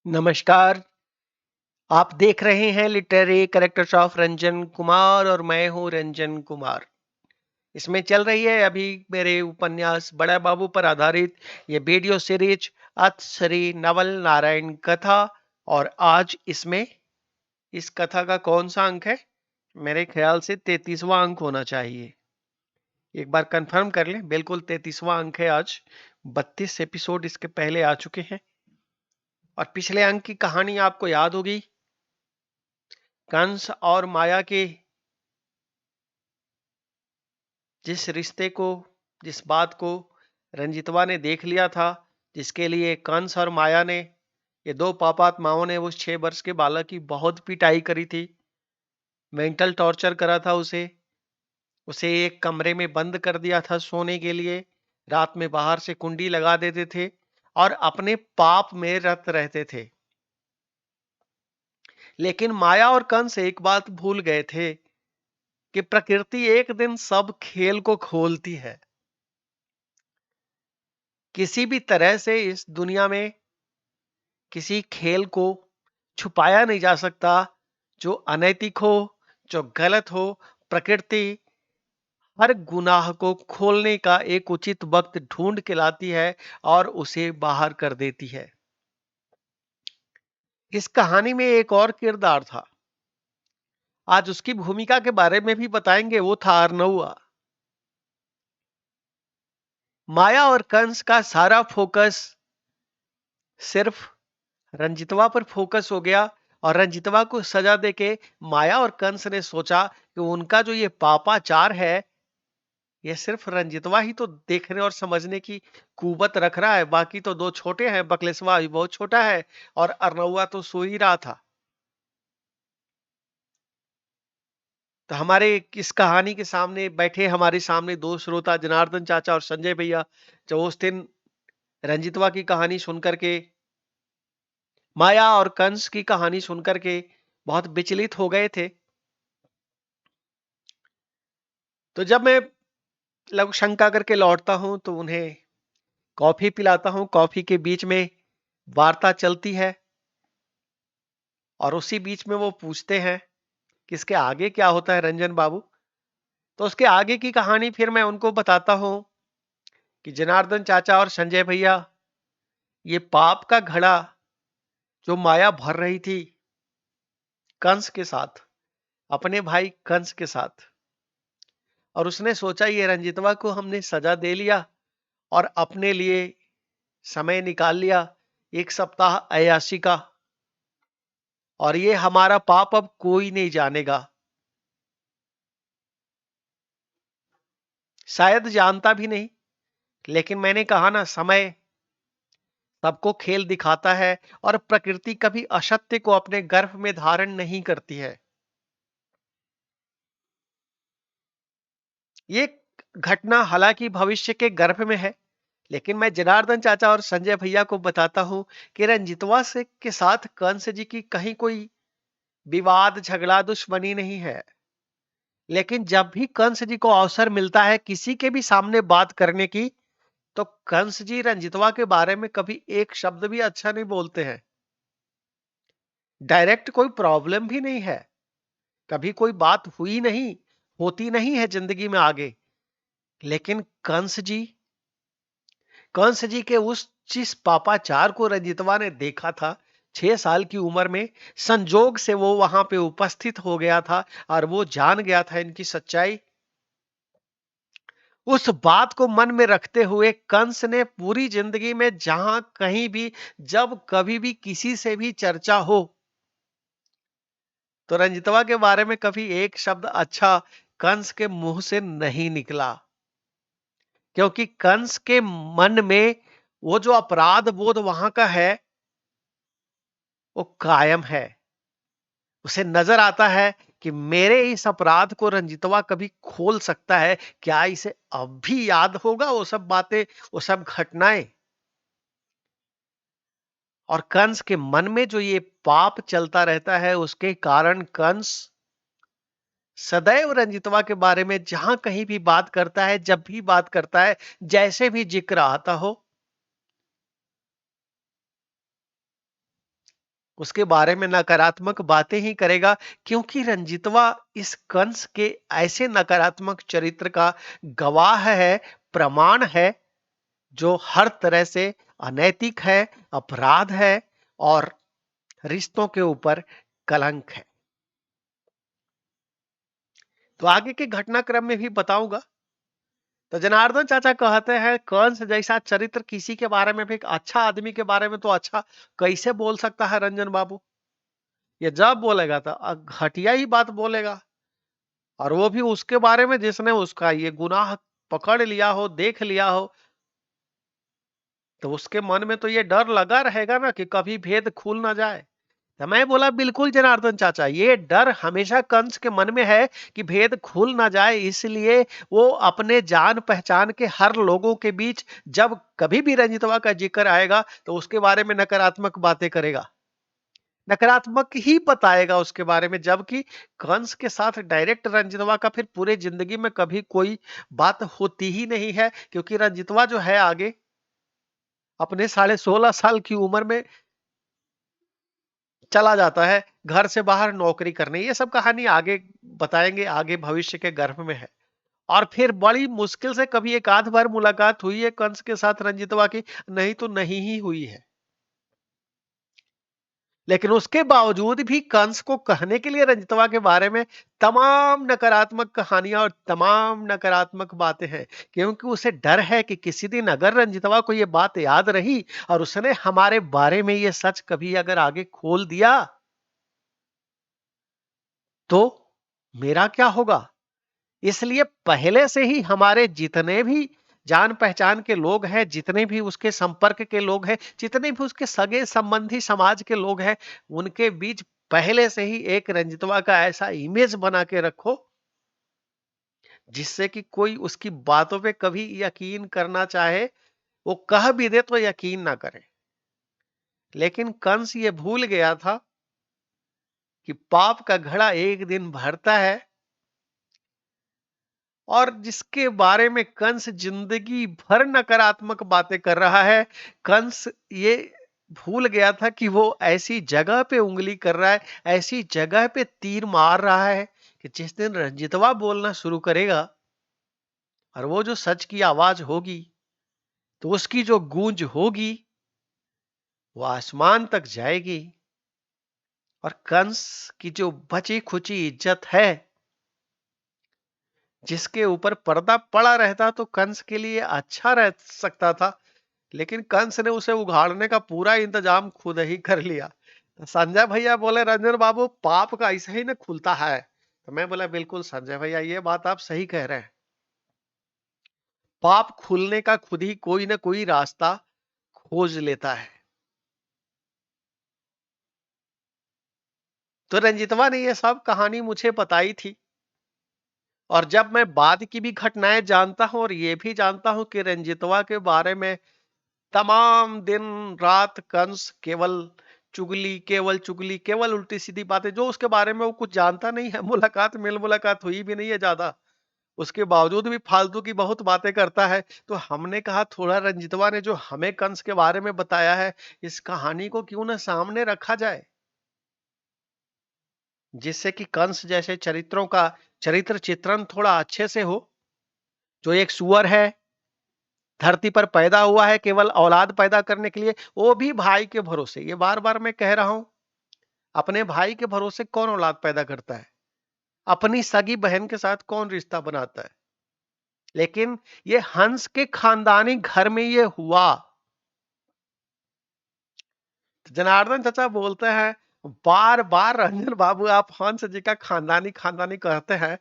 नमस्कार, आप देख रहे हैं literary characters of Ranjan Kumar और मैं हूँ रंजन कुमार। इसमें चल रही है अभी मेरे उपन्यास बड़ा बाबू पर आधारित ये वीडियो सीरीज अत श्री नवल नारायण कथा। और आज इसमें इस कथा का कौन सा अंक है? मेरे ख्याल से 33वां अंक होना चाहिए। एक बार कंफर्म कर लें, बिल्कुल 33वां अंक है आज। 32 एपिसोड इसके पहले आ चुके हैं। और पिछले अंक की कहानी आपको याद होगी, कंस और माया के जिस रिश्ते को, जिस बात को रंजितवा ने देख लिया था, जिसके लिए कंस और माया ने, ये दो पापात्माओं ने उस 6 वर्ष के बालक की बहुत पिटाई करी थी, मेंटल टॉर्चर करा था उसे उसे एक कमरे में बंद कर दिया था सोने के लिए। रात में बाहर से कुंडी लगा देते थे और अपने पाप में रत रहते थे। लेकिन माया और कंस एक बात भूल गए थे कि प्रकृति एक दिन सब खेल को खोलती है। किसी भी तरह से इस दुनिया में किसी खेल को छुपाया नहीं जा सकता। जो अनैतिक हो, जो गलत हो, प्रकृति हर गुनाह को खोलने का एक उचित वक्त ढूंढ के लाती है और उसे बाहर कर देती है। इस कहानी में एक और किरदार था, आज उसकी भूमिका के बारे में भी बताएंगे। वो था अरनौआ। माया और कंस का सारा फोकस सिर्फ रंजितवा पर फोकस हो गया और रंजितवा को सजा देके माया और कंस ने सोचा कि उनका जो ये पापाचार है, ये सिर्फ रंजितवा ही तो देखने और समझने की कुवत रख रहा है। बाकी तो दो छोटे हैं, बकलेसवा भी बहुत छोटा है और अरनौआ तो सो ही रहा था। तो हमारे इस कहानी के सामने बैठे, हमारे सामने दो श्रोता जनार्दन चाचा और संजय भैया, जो उस दिन रंजितवा की कहानी सुनकर के, माया और कंस की कहानी सुनकर के बहुत विचलित हो गए थे। तो जब मैं लघु शंका करके लौटता हूं तो उन्हें कॉफी पिलाता हूं। कॉफी के बीच में वार्ता चलती है और उसी बीच में वो पूछते हैं कि इसके आगे क्या होता है रंजन बाबू। तो उसके आगे की कहानी फिर मैं उनको बताता हूं कि जनार्दन चाचा और संजय भैया, ये पाप का घड़ा जो माया भर रही थी कंस के साथ, अपने भाई कंस के साथ, और उसने सोचा ये रंजितवा को हमने सजा दे लिया और अपने लिए समय निकाल लिया, 1 सप्ताह अय्याशी का, और ये हमारा पाप अब कोई नहीं जानेगा। शायद जानता भी नहीं, लेकिन मैंने कहा ना, समय सबको खेल दिखाता है और प्रकृति कभी असत्य को अपने गर्भ में धारण नहीं करती है। ये घटना हालांकि भविष्य के गर्भ में है, लेकिन मैं जनार्दन चाचा और संजय भैया को बताता हूं कि रंजितवा से के साथ कंस जी की कहीं कोई विवाद, झगड़ा, दुश्मनी नहीं है। लेकिन जब भी कंस जी को अवसर मिलता है किसी के भी सामने बात करने की, तो कंस जी रंजितवा के बारे में कभी एक शब्द भी अच्छा नहीं बोलते हैं। डायरेक्ट कोई प्रॉब्लम भी नहीं है, कभी कोई बात हुई नहीं, होती नहीं है जिंदगी में आगे। लेकिन कंस जी के उस जिस पापाचार को रंजितवा ने देखा था 6 साल की उम्र में, संजोग से वो वहां पे उपस्थित हो गया था और वो जान गया था इनकी सच्चाई। उस बात को मन में रखते हुए कंस ने पूरी जिंदगी में जहां कहीं भी, जब कभी भी किसी से भी चर्चा हो, तो रंजितवा के बारे में कभी एक शब्द अच्छा कंस के मुंह से नहीं निकला। क्योंकि कंस के मन में वो जो अपराध बोध वहां का है, वो कायम है। उसे नजर आता है कि मेरे इस अपराध को रंजितवा कभी खोल सकता है। क्या इसे अब भी याद होगा वो सब बातें, वो सब घटनाएं? और कंस के मन में जो ये पाप चलता रहता है, उसके कारण कंस सदैव रंजितवा के बारे में जहां कहीं भी बात करता है, जब भी बात करता है, जैसे भी जिक्र आता हो, उसके बारे में नकारात्मक बातें ही करेगा, क्योंकि रंजीतवा इस कंस के ऐसे नकारात्मक चरित्र का गवाह है, प्रमाण है, जो हर तरह से अनैतिक है, अपराध है और रिश्तों के ऊपर कलंक है। तो आगे के घटनाक्रम में भी बताऊंगा। तो जनार्दन चाचा कहते हैं कंस जैसा चरित्र किसी के बारे में भी, अच्छा आदमी के बारे में तो अच्छा कैसे बोल सकता है रंजन बाबू? ये जब बोलेगा तो घटिया ही बात बोलेगा, और वो भी उसके बारे में जिसने उसका ये गुनाह पकड़ लिया हो, देख लिया हो। तो उसके मन में तो ये डर लगा रहेगा ना कि कभी भेद खुल ना जाए। तो मैं बोला बिल्कुल जनार्दन चाचा, ये डर हमेशा कंस के मन में है कि भेद खुल ना जाए, इसलिए वो अपने जान पहचान के हर लोगों के बीच जब कभी भी रंजितवा का जिक्र आएगा तो उसके बारे में नकारात्मक बातें करेगा, नकारात्मक ही बताएगा उसके बारे में। जबकि कंस के साथ डायरेक्ट रंजितवा का फिर पूरे जिंदगी में कभी कोई बात होती ही नहीं है, क्योंकि रंजितवा जो है आगे अपने 16.5 साल की उम्र में चला जाता है घर से बाहर नौकरी करने। ये सब कहानी आगे बताएंगे, आगे भविष्य के गर्भ में है। और फिर बड़ी मुश्किल से कभी एक आध बार मुलाकात हुई है कंस के साथ रंजितवा की, नहीं तो नहीं ही हुई है। लेकिन उसके बावजूद भी कंस को कहने के लिए रंजितवा के बारे में तमाम नकारात्मक कहानियां और तमाम नकारात्मक बातें हैं, क्योंकि उसे डर है कि किसी दिन अगर रंजितवा को यह बात याद रही और उसने हमारे बारे में यह सच कभी अगर आगे खोल दिया तो मेरा क्या होगा। इसलिए पहले से ही हमारे जितने भी जान पहचान के लोग हैं, जितने भी उसके संपर्क के लोग हैं, जितने भी उसके सगे संबंधी समाज के लोग हैं, उनके बीच पहले से ही एक रंजितवा का ऐसा इमेज बना के रखो जिससे कि कोई उसकी बातों पे कभी यकीन करना चाहे, वो कह भी दे तो यकीन ना करे। लेकिन कंस ये भूल गया था कि पाप का घड़ा एक दिन भरता है, और जिसके बारे में कंस जिंदगी भर नकारात्मक बातें कर रहा है, कंस ये भूल गया था कि वो ऐसी जगह पे उंगली कर रहा है, ऐसी जगह पे तीर मार रहा है कि जिस दिन रंजितवा बोलना शुरू करेगा और वो जो सच की आवाज होगी, तो उसकी जो गूंज होगी वो आसमान तक जाएगी, और कंस की जो बची खुची इज्जत है जिसके ऊपर पर्दा पड़ा रहता तो कंस के लिए अच्छा रह सकता था, लेकिन कंस ने उसे उघाड़ने का पूरा इंतजाम खुद ही कर लिया। तो संजय भैया बोले रंजन बाबू पाप का ऐसे ही ना खुलता है। तो मैं बोला बिल्कुल संजय भैया, ये बात आप सही कह रहे हैं। पाप खुलने का खुद ही कोई ना कोई रास्ता खोज लेता है। तो रंजितवा ने ये सब कहानी मुझे बताई थी, और जब मैं बाद की भी घटनाएं जानता हूं और ये भी जानता हूं कि रंजितवा के बारे में तमाम दिन रात कंस केवल चुगली, केवल चुगली, केवल उल्टी सीधी बातें, जो उसके बारे में वो कुछ जानता नहीं है, मुलाकात मेल मुलाकात हुई भी नहीं है ज्यादा, उसके बावजूद भी फालतू की बहुत बातें करता है। तो हमने कहा थोड़ा रंजितवा ने जो हमें कंस के बारे में बताया है, इस कहानी को क्यों ना सामने रखा जाए, जिससे कि कंस जैसे चरित्रों का चरित्र चित्रण थोड़ा अच्छे से हो। जो एक सुअर है, धरती पर पैदा हुआ है केवल औलाद पैदा करने के लिए, वो भी भाई के भरोसे, ये बार बार मैं कह रहा हूं, अपने भाई के भरोसे कौन औलाद पैदा करता है, अपनी सगी बहन के साथ कौन रिश्ता बनाता है। लेकिन ये हंस के खानदानी घर में ये हुआ। तो जनार्दन चाचा बोलते हैं बार बार रंजन बाबू आप हंस जी का खानदानी खानदानी कहते हैं।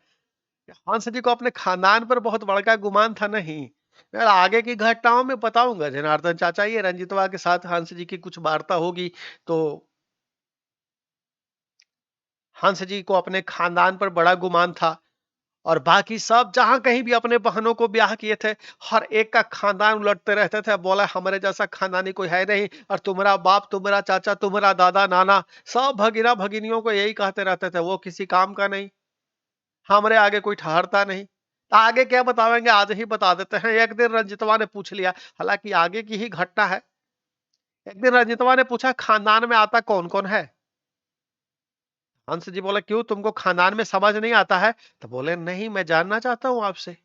हंस जी को अपने खानदान पर बहुत बड़का गुमान था नहीं। मैं आगे की घटनाओं में बताऊंगा जनार्दन चाचा, ये रंजितवा के साथ हंस जी की कुछ वार्ता होगी तो हंस जी को अपने खानदान पर बड़ा गुमान था, और बाकी सब जहां कहीं भी अपने बहनों को ब्याह किए थे, हर एक का खानदान उलटते रहते थे, बोला हमारे जैसा खानदानी कोई है नहीं, और तुम्हारा बाप, तुम्हारा चाचा, तुम्हारा दादा, नाना, सब भगीना भगिनियों को यही कहते रहते थे, वो किसी काम का नहीं, हमारे आगे कोई ठहरता नहीं। तो आगे क्या बतावेंगे, आज ही बता देते हैं। एक दिन रंजितवा ने पूछ लिया, हालांकि आगे की ही घटना है, एक दिन रंजितवा ने पूछा, खानदान में आता कौन कौन है? हंस जी बोले, क्यों, तुमको खानदान में समझ नहीं आता है? तो बोले, नहीं, मैं जानना चाहता हूं आपसे।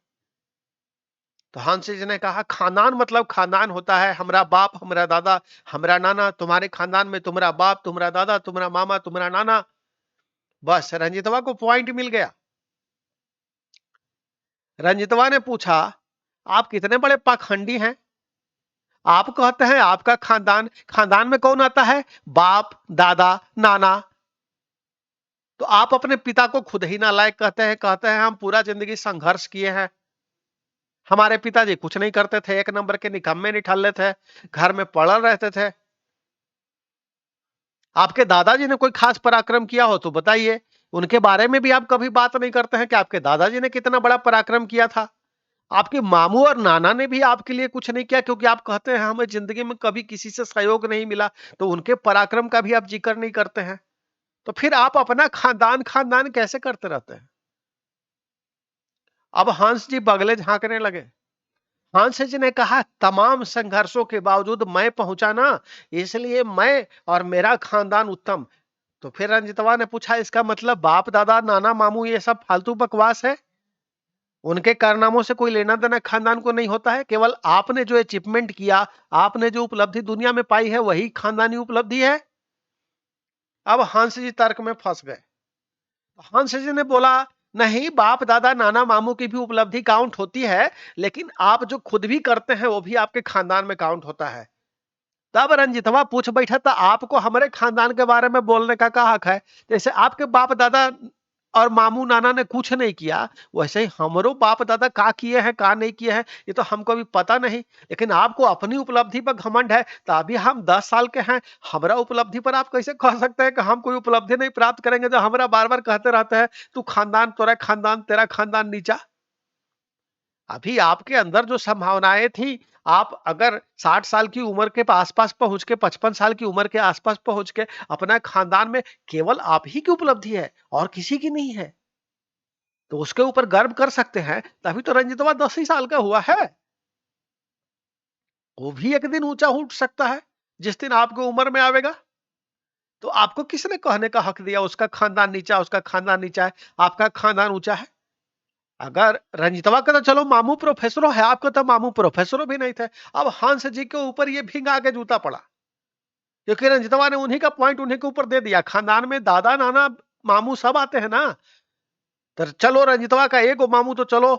तो हंस जी ने कहा, खानदान मतलब खानदान होता है हमारा बाप, हमारा दादा, हमारा नाना। तुम्हारे खानदान में तुम्हारा बाप, तुम्हारा दादा, तुम्हारा मामा, तुम्हारा नाना। बस रंजितवा को पॉइंट मिल गया। रंजितवा ने पूछा, आप कितने बड़े पाखंडी हैं? आप कहते हैं आपका खानदान, खानदान में कौन आता है? बाप, दादा, नाना। तो आप अपने पिता को खुद ही नालायक कहते हैं हम पूरा जिंदगी संघर्ष किए हैं। हमारे पिताजी कुछ नहीं करते थे, एक नंबर के निकम्मे निठल्ले थे, घर में पड़ल रहते थे। आपके दादाजी ने कोई खास पराक्रम किया हो तो बताइए। उनके बारे में भी आप कभी बात नहीं करते हैं कि आपके दादाजी ने कितना बड़ा पराक्रम किया था। आपके मामू और नाना ने भी आपके लिए कुछ नहीं किया, क्योंकि आप कहते हैं हमें जिंदगी में कभी किसी से सहयोग नहीं मिला, तो उनके पराक्रम का भी आप जिक्र नहीं करते हैं। तो फिर आप अपना खानदान खानदान कैसे करते रहते हैं? अब हंस जी बगले झांकने लगे। हंस जी ने कहा, तमाम संघर्षों के बावजूद मैं पहुंचा ना, इसलिए मैं और मेरा खानदान उत्तम। तो फिर रंजितवा ने पूछा, इसका मतलब बाप दादा नाना मामू ये सब फालतू बकवास है? उनके कारनामों से कोई लेना देना खानदान को नहीं होता है? केवल आपने जो अचीवमेंट किया, आपने जो उपलब्धि दुनिया में पाई है, वही खानदानी उपलब्धि है? अब हंस जी तर्क में फंस गए। हंस जी ने बोला, नहीं, बाप दादा नाना मामू की भी उपलब्धि काउंट होती है, लेकिन आप जो खुद भी करते हैं वो भी आपके खानदान में काउंट होता है। तब रंजितवा पूछ बैठा था, आपको हमारे खानदान के बारे में बोलने का क्या हक है? जैसे आपके बाप दादा और मामू नाना ने कुछ नहीं किया, वैसे ही हमारो बाप दादा का किए हैं का नहीं किए हैं ये तो हमको भी पता नहीं। लेकिन आपको अपनी उपलब्धि पर घमंड है। तो अभी हम 10 साल के हैं, हमारा उपलब्धि पर आप कैसे कह सकते हैं कि हम कोई उपलब्धि नहीं प्राप्त करेंगे, जो हमारा बार बार कहते रहते हैं तू खानदान, तोरा खानदान, तेरा खानदान नीचा। अभी आपके अंदर जो संभावनाएं थी, आप अगर 60 साल की उम्र के आसपास पहुंच के, 55 साल की उम्र के आसपास पहुंच के अपना खानदान में केवल आप ही की उपलब्धि है और किसी की नहीं है, तो उसके ऊपर गर्व कर सकते हैं। तभी तो रंजितवा 10 ही साल का हुआ है। वो भी एक दिन ऊंचा उठ सकता है, जिस दिन आपको उम्र में आवेगा। तो आपको किसने कहने का हक दिया उसका खानदान नीचा, उसका खानदान नीचा है, आपका खानदान ऊंचा है? अगर रंजितवा का तो चलो मामू प्रोफेसरों है, आपका तो मामू प्रोफेसरों भी नहीं थे। अब हंस जी के ऊपर ये भींगा के जूता पड़ा, क्योंकि रंजितवा ने उन्हीं का पॉइंट उन्हीं के ऊपर दे दिया। खानदान में दादा नाना मामू सब आते हैं ना, तो चलो रंजितवा का एगो मामू तो चलो,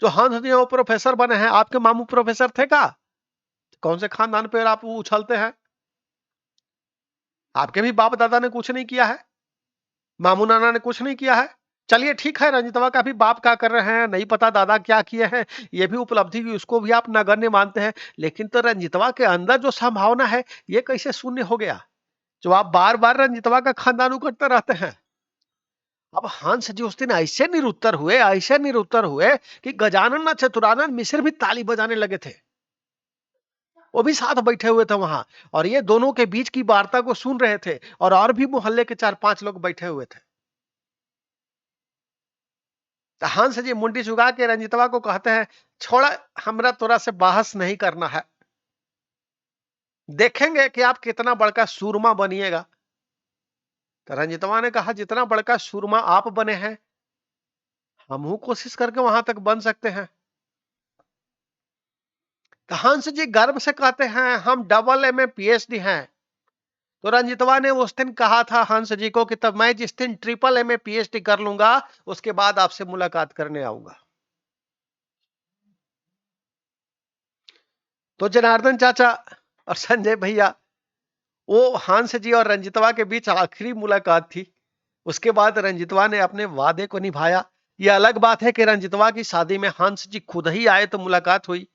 जो हंस जी वो प्रोफेसर बने हैं, आपके मामू प्रोफेसर थे का? कौन से खानदान पे आप उछलते हैं? आपके भी बाप दादा ने कुछ नहीं किया है, मामू नाना ने कुछ नहीं किया है। चलिए ठीक है, रंजितवा का भी बाप क्या कर रहे हैं नहीं पता, दादा क्या किए हैं, ये भी उपलब्धि की उसको भी आप नगण्य मानते हैं। लेकिन तो रंजितवा के अंदर जो संभावना है, ये कैसे शून्य हो गया, जो आप बार बार रंजितवा का खानदान उकटते रहते हैं? अब हंस जी उस दिन ऐसे निरुत्तर हुए कि गजानन और चतुरानन मिश्र भी ताली बजाने लगे थे। वो भी साथ बैठे हुए थे वहां, और ये दोनों के बीच की वार्ता को सुन रहे थे, और भी मोहल्ले के 4-5 लोग बैठे हुए थे। तो हंस जी मुंडी चुगा के रंजितवा को कहते हैं, छोड़ा, हमरा तोरा से बहस नहीं करना है, देखेंगे कि आप कितना बड़का सूरमा बनिएगा। तो रंजितवा ने कहा, जितना बड़का सूरमा आप बने हैं, हमहू कोशिश करके वहां तक बन सकते हैं। तो हंस जी गर्व से कहते हैं, हम डबल एमए पीएचडी हैं। तो रंजितवा ने उस दिन कहा था हंस जी को कि तब मैं जिस दिन ट्रिपल एमए पीएचडी कर लूंगा, उसके बाद आपसे मुलाकात करने आऊंगा। तो जनार्दन चाचा और संजय भैया, वो हंस जी और रंजितवा के बीच आखिरी मुलाकात थी। उसके बाद रंजितवा ने अपने वादे को निभाया। यह अलग बात है कि रंजितवा की शादी में हंस जी खुद ही आए तो मुलाकात हुई,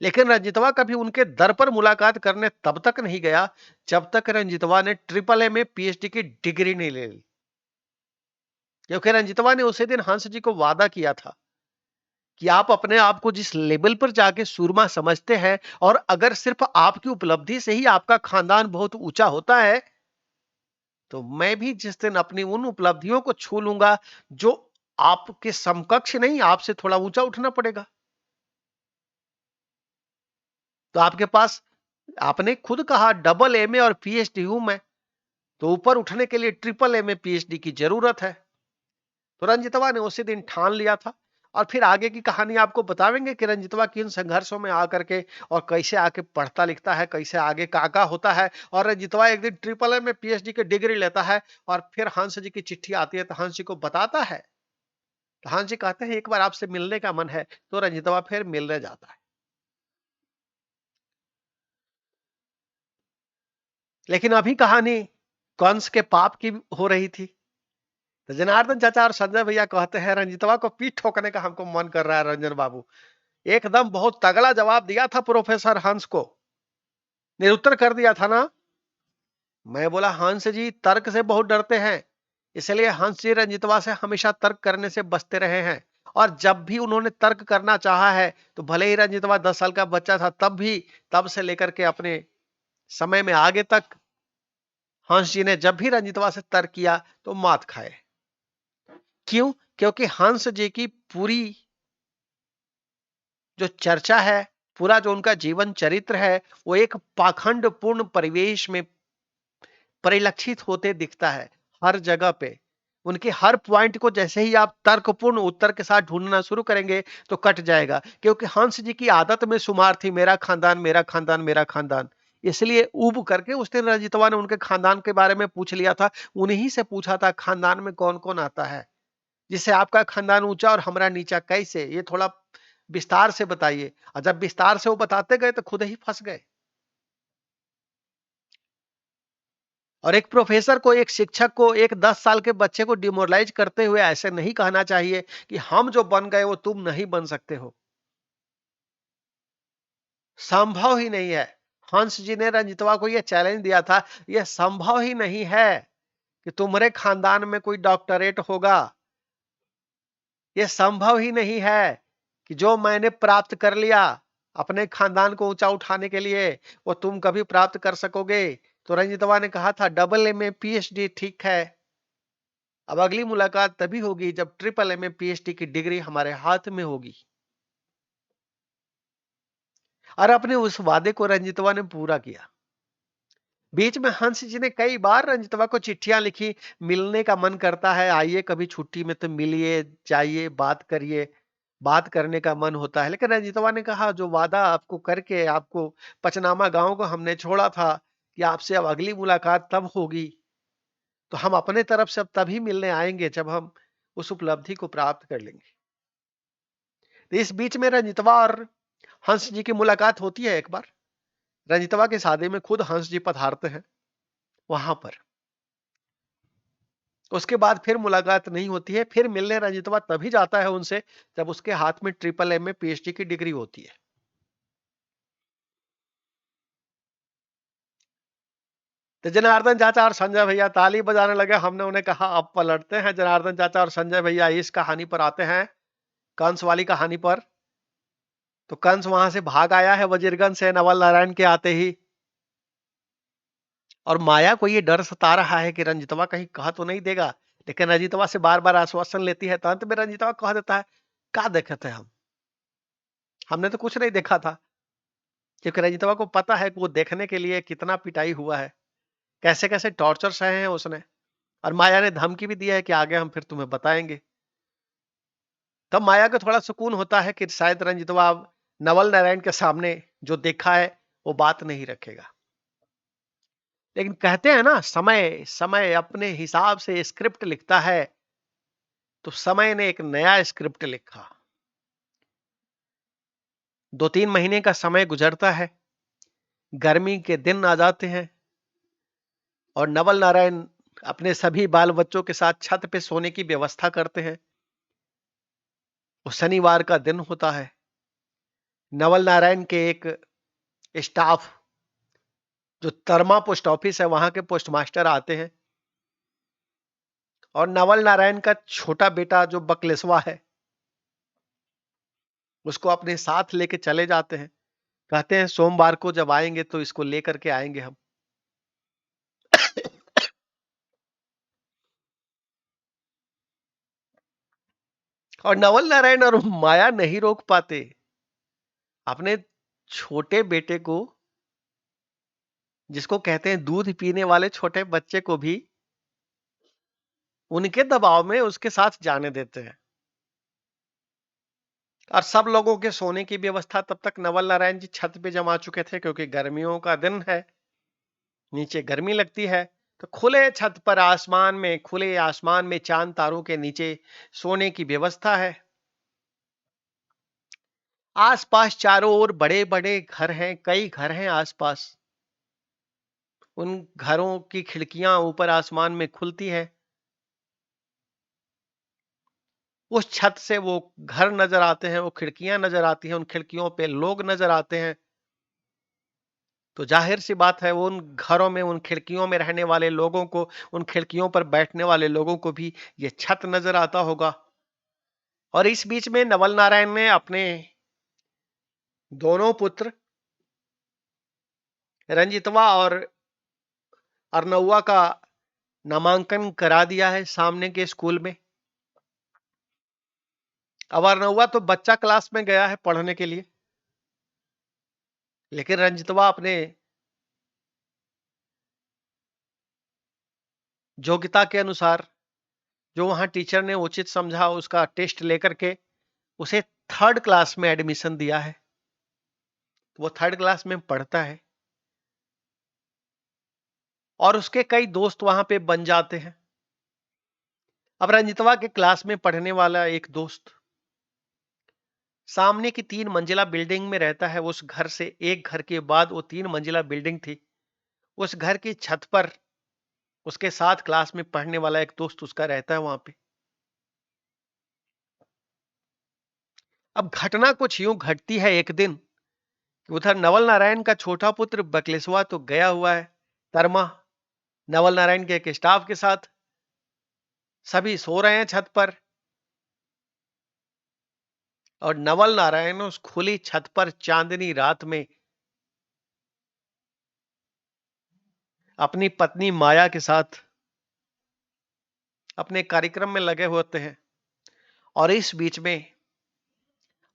लेकिन रंजितवा कभी उनके दर पर मुलाकात करने तब तक नहीं गया जब तक रंजितवा ने ट्रिपल एमए पीएचडी की डिग्री नहीं ले ली। क्योंकि रंजितवा ने उसी दिन हंस जी को वादा किया था कि आप अपने आप को जिस लेवल पर जाके सूरमा समझते हैं, और अगर सिर्फ आपकी उपलब्धि से ही आपका खानदान बहुत ऊंचा होता है, तो मैं भी जिस दिन अपनी उन उपलब्धियों को छू लूंगा, जो आपके समकक्ष नहीं, आपसे थोड़ा ऊंचा उठना पड़ेगा। तो आपके पास आपने खुद कहा डबल एमए और पीएचडी हूं मैं, तो ऊपर उठने के लिए ट्रिपल एमए पीएचडी की जरूरत है। तो रंजितवा ने उसी दिन ठान लिया था। और फिर आगे की कहानी आपको बतावेंगे कि रंजितवा किन संघर्षों में आकर के और कैसे आके पढ़ता लिखता है, कैसे आगे काका होता है। और रंजितवा एक दिन ट्रिपल एम में पीएचडी की डिग्री लेता है और फिर हंस जी की चिट्ठी आती है तो हंस जी को बताता है। तो हंस जी कहते हैं एक बार आपसे मिलने का मन है, तो रंजितवा फिर मिलने जाता है। लेकिन अभी कहानी कंस के पाप की हो रही थी। तो जनार्दन चाचा और संजय भैया कहते हैं रंजितवा को पीठ ठोकने का हमको मन कर रहा है रंजन बाबू। एकदम बहुत तगड़ा जवाब दिया था प्रोफेसर हंस को, निरुत्तर कर दिया था ना। मैं बोला हंस जी तर्क से बहुत डरते हैं, इसलिए हंस जी रंजितवा से हमेशा तर्क करने से बचते रहे हैं। और जब भी उन्होंने तर्क करना चाहा है तो भले ही रंजितवा 10 साल का बच्चा था तब भी, तब से लेकर के अपने समय में आगे तक हंस जी ने जब भी रंजितवा से तर्क किया तो मात खाए। क्यों? क्योंकि हंस जी की पूरी जो चर्चा है, पूरा जो उनका जीवन चरित्र है, वो एक पाखंड पूर्ण परिवेश में परिलक्षित होते दिखता है। हर जगह पे उनके हर पॉइंट को जैसे ही आप तर्कपूर्ण उत्तर के साथ ढूंढना शुरू करेंगे तो कट जाएगा। क्योंकि हंस जी की आदत में शुमार थी मेरा खानदान मेरा खानदान मेरा खानदान। इसलिए ऊब करके उस दिन रंजितवा ने उनके खानदान के बारे में पूछ लिया था। उन्हीं से पूछा था खानदान में कौन कौन आता है, जिससे आपका खानदान ऊंचा और हमारा नीचा कैसे, ये थोड़ा विस्तार से बताइए। और जब विस्तार से वो बताते गए तो खुद ही फंस गए। और एक प्रोफेसर को, एक शिक्षक को, एक 10 साल के बच्चे को डिमोरलाइज करते हुए ऐसे नहीं कहना चाहिए कि हम जो बन गए वो तुम नहीं बन सकते हो। संभव ही नहीं है। हंस जी ने रंजितवा को यह चैलेंज दिया था, यह संभव ही नहीं है कि तुम्हारे खानदान में कोई डॉक्टरेट होगा। यह संभव ही नहीं है कि जो मैंने प्राप्त कर लिया अपने खानदान को ऊंचा उठाने के लिए, वो तुम कभी प्राप्त कर सकोगे। तो रंजितवा ने कहा था डबल एमए पीएचडी ठीक है, अब अगली मुलाकात तभी होगी जब ट्रिपल एमए पीएचडी की डिग्री हमारे हाथ में होगी। और अपने उस वादे को रंजितवा ने पूरा किया। बीच में हंस जी ने कई बार रंजितवा को चिट्ठियां लिखी, मिलने का मन करता है, आइए कभी छुट्टी में तो मिलिए, जाइए, बात करिए। बात करने का मन होता है। लेकिन रंजितवा ने कहा जो वादा आपको करके आपको पचनामा गांव को हमने छोड़ा था कि आपसे अब अगली मुलाकात तब होगी, तो हम अपने तरफ से अब तभी मिलने आएंगे जब हम उस उपलब्धि को प्राप्त कर लेंगे। तो इस बीच में रंजितवा और हंस जी की मुलाकात होती है एक बार। रंजितवा के शादी में खुद हंस जी पधारते हैं वहां पर। उसके बाद फिर मुलाकात नहीं होती है। फिर मिलने रंजितवा तभी जाता है उनसे जब उसके हाथ में ट्रिपल एम में पीएचडी की डिग्री होती है। तो जनार्दन चाचा और संजय भैया ताली बजाने लगे। हमने उन्हें कहा अब पलटते हैं जनार्दन चाचा और संजय भैया इस कहानी पर आते हैं, कंस वाली कहानी पर। तो कंस वहां से भाग आया है वजीरगंज से नवल नारायण के आते ही। और माया को ये डर सता रहा है कि रंजितवा कहीं कह तो नहीं देगा। लेकिन रंजितवा से बार बार आश्वासन लेती है, तो अंत में रंजितवा कह देता है क्या देखे थे हम, हमने तो कुछ नहीं देखा था। क्योंकि रंजितवा को पता है कि वो देखने के लिए कितना पिटाई हुआ है, कैसे कैसे टॉर्चर सहे हैं उसने। और माया ने धमकी भी दिया है कि आगे हम फिर तुम्हें बताएंगे। तब माया को थोड़ा सुकून होता है कि शायद रंजितवा अब नवल नारायण के सामने जो देखा है वो बात नहीं रखेगा। लेकिन कहते हैं ना समय समय अपने हिसाब से स्क्रिप्ट लिखता है। तो समय ने एक नया स्क्रिप्ट लिखा। 2-3 महीने का समय गुजरता है, गर्मी के दिन आ जाते हैं और नवल नारायण अपने सभी बाल बच्चों के साथ छत पे सोने की व्यवस्था करते हैं। वो शनिवार का दिन होता है। नवल नारायण के एक स्टाफ जो तरमा पोस्ट ऑफिस है वहां के पोस्टमास्टर आते हैं और नवल नारायण का छोटा बेटा जो बकलेसवा है उसको अपने साथ लेके चले जाते हैं। कहते हैं सोमवार को जब आएंगे तो इसको लेकर के आएंगे हम। और नवल नारायण और माया नहीं रोक पाते अपने छोटे बेटे को जिसको कहते हैं दूध पीने वाले छोटे बच्चे को भी उनके दबाव में उसके साथ जाने देते हैं। और सब लोगों के सोने की व्यवस्था तब तक नवल नारायण जी छत पे जमा चुके थे, क्योंकि गर्मियों का दिन है, नीचे गर्मी लगती है। तो खुले छत पर आसमान में, खुले आसमान में चांद तारों के नीचे सोने की व्यवस्था है। आसपास चारों ओर बड़े बड़े घर हैं, कई घर हैं आसपास। उन घरों की खिड़कियां ऊपर आसमान में खुलती है। उस छत से वो घर नजर आते हैं, वो खिड़कियां नजर आती हैं, उन खिड़कियों पे लोग नजर आते हैं। तो जाहिर सी बात है, वो उन घरों में, उन खिड़कियों में रहने वाले लोगों को, उन खिड़कियों पर बैठने वाले लोगों को भी ये छत नजर आता होगा। और इस बीच में नवल नारायण ने अपने दोनों पुत्र रंजितवा और अर्नउआ का नामांकन करा दिया है सामने के स्कूल में। अब अर्नउआ तो बच्चा क्लास में गया है पढ़ने के लिए, लेकिन रंजितवा अपने योग्यता के अनुसार, जो वहां टीचर ने उचित समझा, उसका टेस्ट लेकर के उसे थर्ड क्लास में एडमिशन दिया है। वो थर्ड क्लास में पढ़ता है और उसके कई दोस्त वहां पे बन जाते हैं। अब रंजितवा के क्लास में पढ़ने वाला एक दोस्त सामने की 3 मंजिला बिल्डिंग में रहता है। उस घर से एक घर के बाद वो 3 मंजिला बिल्डिंग थी। उस घर की छत पर उसके साथ क्लास में पढ़ने वाला एक दोस्त उसका रहता है वहां पे। अब घटना कुछ यूं घटती है एक दिन कि उधर नवल नारायण का छोटा पुत्र बकलेसवा तो गया हुआ है तरमा, नवल नारायण के एक स्टाफ के साथ। सभी सो रहे हैं छत पर और नवल नारायण उस खुली छत पर चांदनी रात में अपनी पत्नी माया के साथ अपने कार्यक्रम में लगे होते हैं। और इस बीच में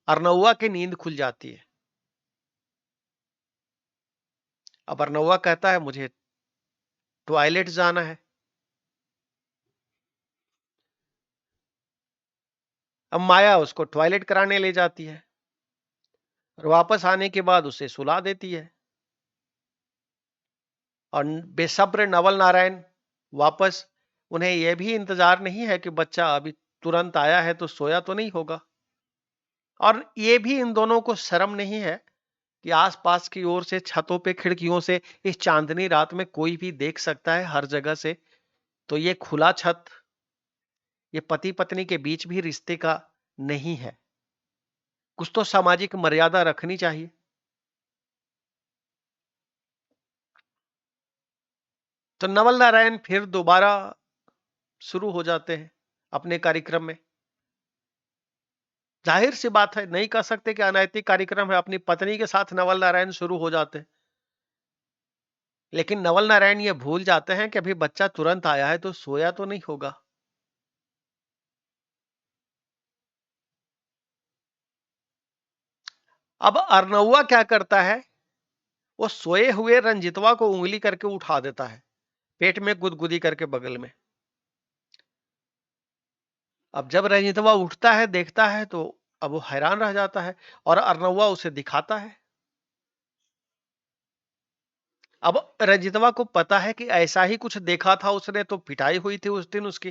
अर्नउआ की नींद खुल जाती है। अब अर्नउआ कहता है मुझे टॉयलेट जाना है। अब माया उसको टॉयलेट कराने ले जाती है और वापस आने के बाद उसे सुला देती है। और बेसब्र नवल नारायण वापस, उन्हें यह भी इंतजार नहीं है कि बच्चा अभी तुरंत आया है तो सोया तो नहीं होगा। और ये भी इन दोनों को शर्म नहीं है कि आसपास की ओर से, छतों पे, खिड़कियों से इस चांदनी रात में कोई भी देख सकता है हर जगह से। तो ये खुला छत, ये पति पत्नी के बीच भी रिश्ते का नहीं है। कुछ तो सामाजिक मर्यादा रखनी चाहिए। तो नवल नारायण फिर दोबारा शुरू हो जाते हैं अपने कार्यक्रम में। जाहिर सी बात है, नहीं कह सकते कि अनैतिक कार्यक्रम है। अपनी पत्नी के साथ नवल नारायण शुरू हो जाते हैं, लेकिन नवल नारायण ये भूल जाते हैं कि अभी बच्चा तुरंत आया है तो सोया तो नहीं होगा। अब अर्नउआ क्या करता है, वो सोए हुए रंजितवा को उंगली करके उठा देता है, पेट में गुदगुदी करके बगल में। अब जब रंजितवा उठता है, देखता है, तो अब वो हैरान रह जाता है और अर्नउआ उसे दिखाता है। अब रंजितवा को पता है कि ऐसा ही कुछ देखा था उसने, तो पिटाई हुई थी उस दिन उसकी।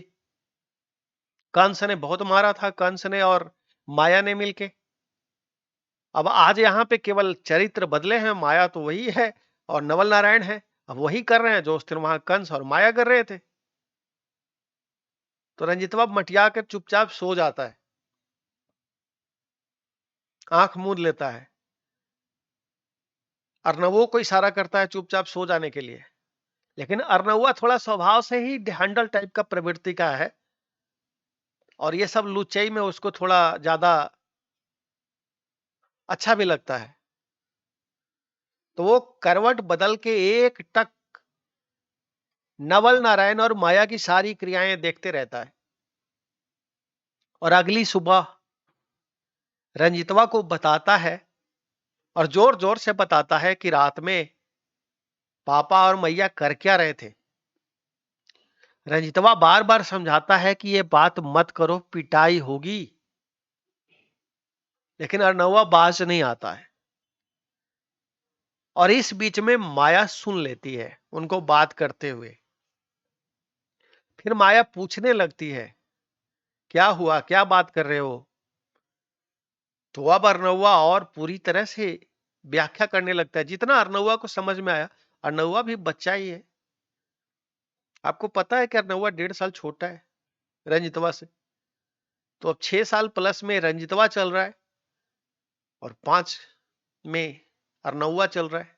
कंस ने बहुत मारा था, कंस ने और माया ने मिलके। अब आज यहाँ पे केवल चरित्र बदले हैं, माया तो वही है और नवल नारायण है। अब वही कर रहे हैं जो उस दिन वहां कंस और माया कर रहे थे। तो रंजितवा मटिया कर चुपचाप सो जाता है, आंख मूंद लेता है। अर्नवो को इशारा करता है चुपचाप सो जाने के लिए, लेकिन अर्नवुआ थोड़ा स्वभाव से ही हंडल टाइप का प्रवृत्ति का है और ये सब लुच्चाई में उसको थोड़ा ज्यादा अच्छा भी लगता है। तो वो करवट बदल के एक टक नवल नारायण और माया की सारी क्रियाएं देखते रहता है और अगली सुबह रंजितवा को बताता है और जोर जोर से बताता है कि रात में पापा और मैया कर क्या रहे थे। रंजितवा बार बार समझाता है कि ये बात मत करो, पिटाई होगी, लेकिन अर्नवा बाज नहीं आता है। और इस बीच में माया सुन लेती है उनको बात करते हुए। फिर माया पूछने लगती है, क्या हुआ, क्या बात कर रहे हो। तो अब अर्नवा और पूरी तरह से व्याख्या करने लगता है। जितना अर्नवा को समझ में आया, अर्नवा भी बच्चा ही है। आपको पता है कि अर्नवा 1.5 साल छोटा है रंजितवा से। तो अब 6 साल प्लस में रंजितवा चल रहा है और 5 में अर्नवा चल रहा है,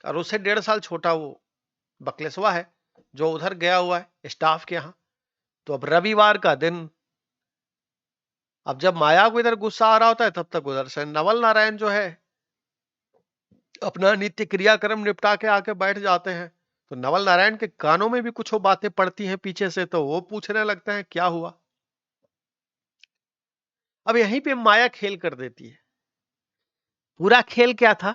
और उससे 1.5 साल छोटा वो बकलेसवा है जो उधर गया हुआ है स्टाफ के यहां। तो अब रविवार का दिन, अब जब माया को इधर गुस्सा आ रहा होता है, तब तक उधर से नवल नारायण जो है अपना नित्य क्रियाक्रम निपटा के आके बैठ जाते हैं। तो नवल नारायण के कानों में भी कुछ बातें पड़ती हैं पीछे से, तो वो पूछने लगते हैं क्या हुआ। अब यहीं पे माया खेल कर देती है। पूरा खेल क्या था?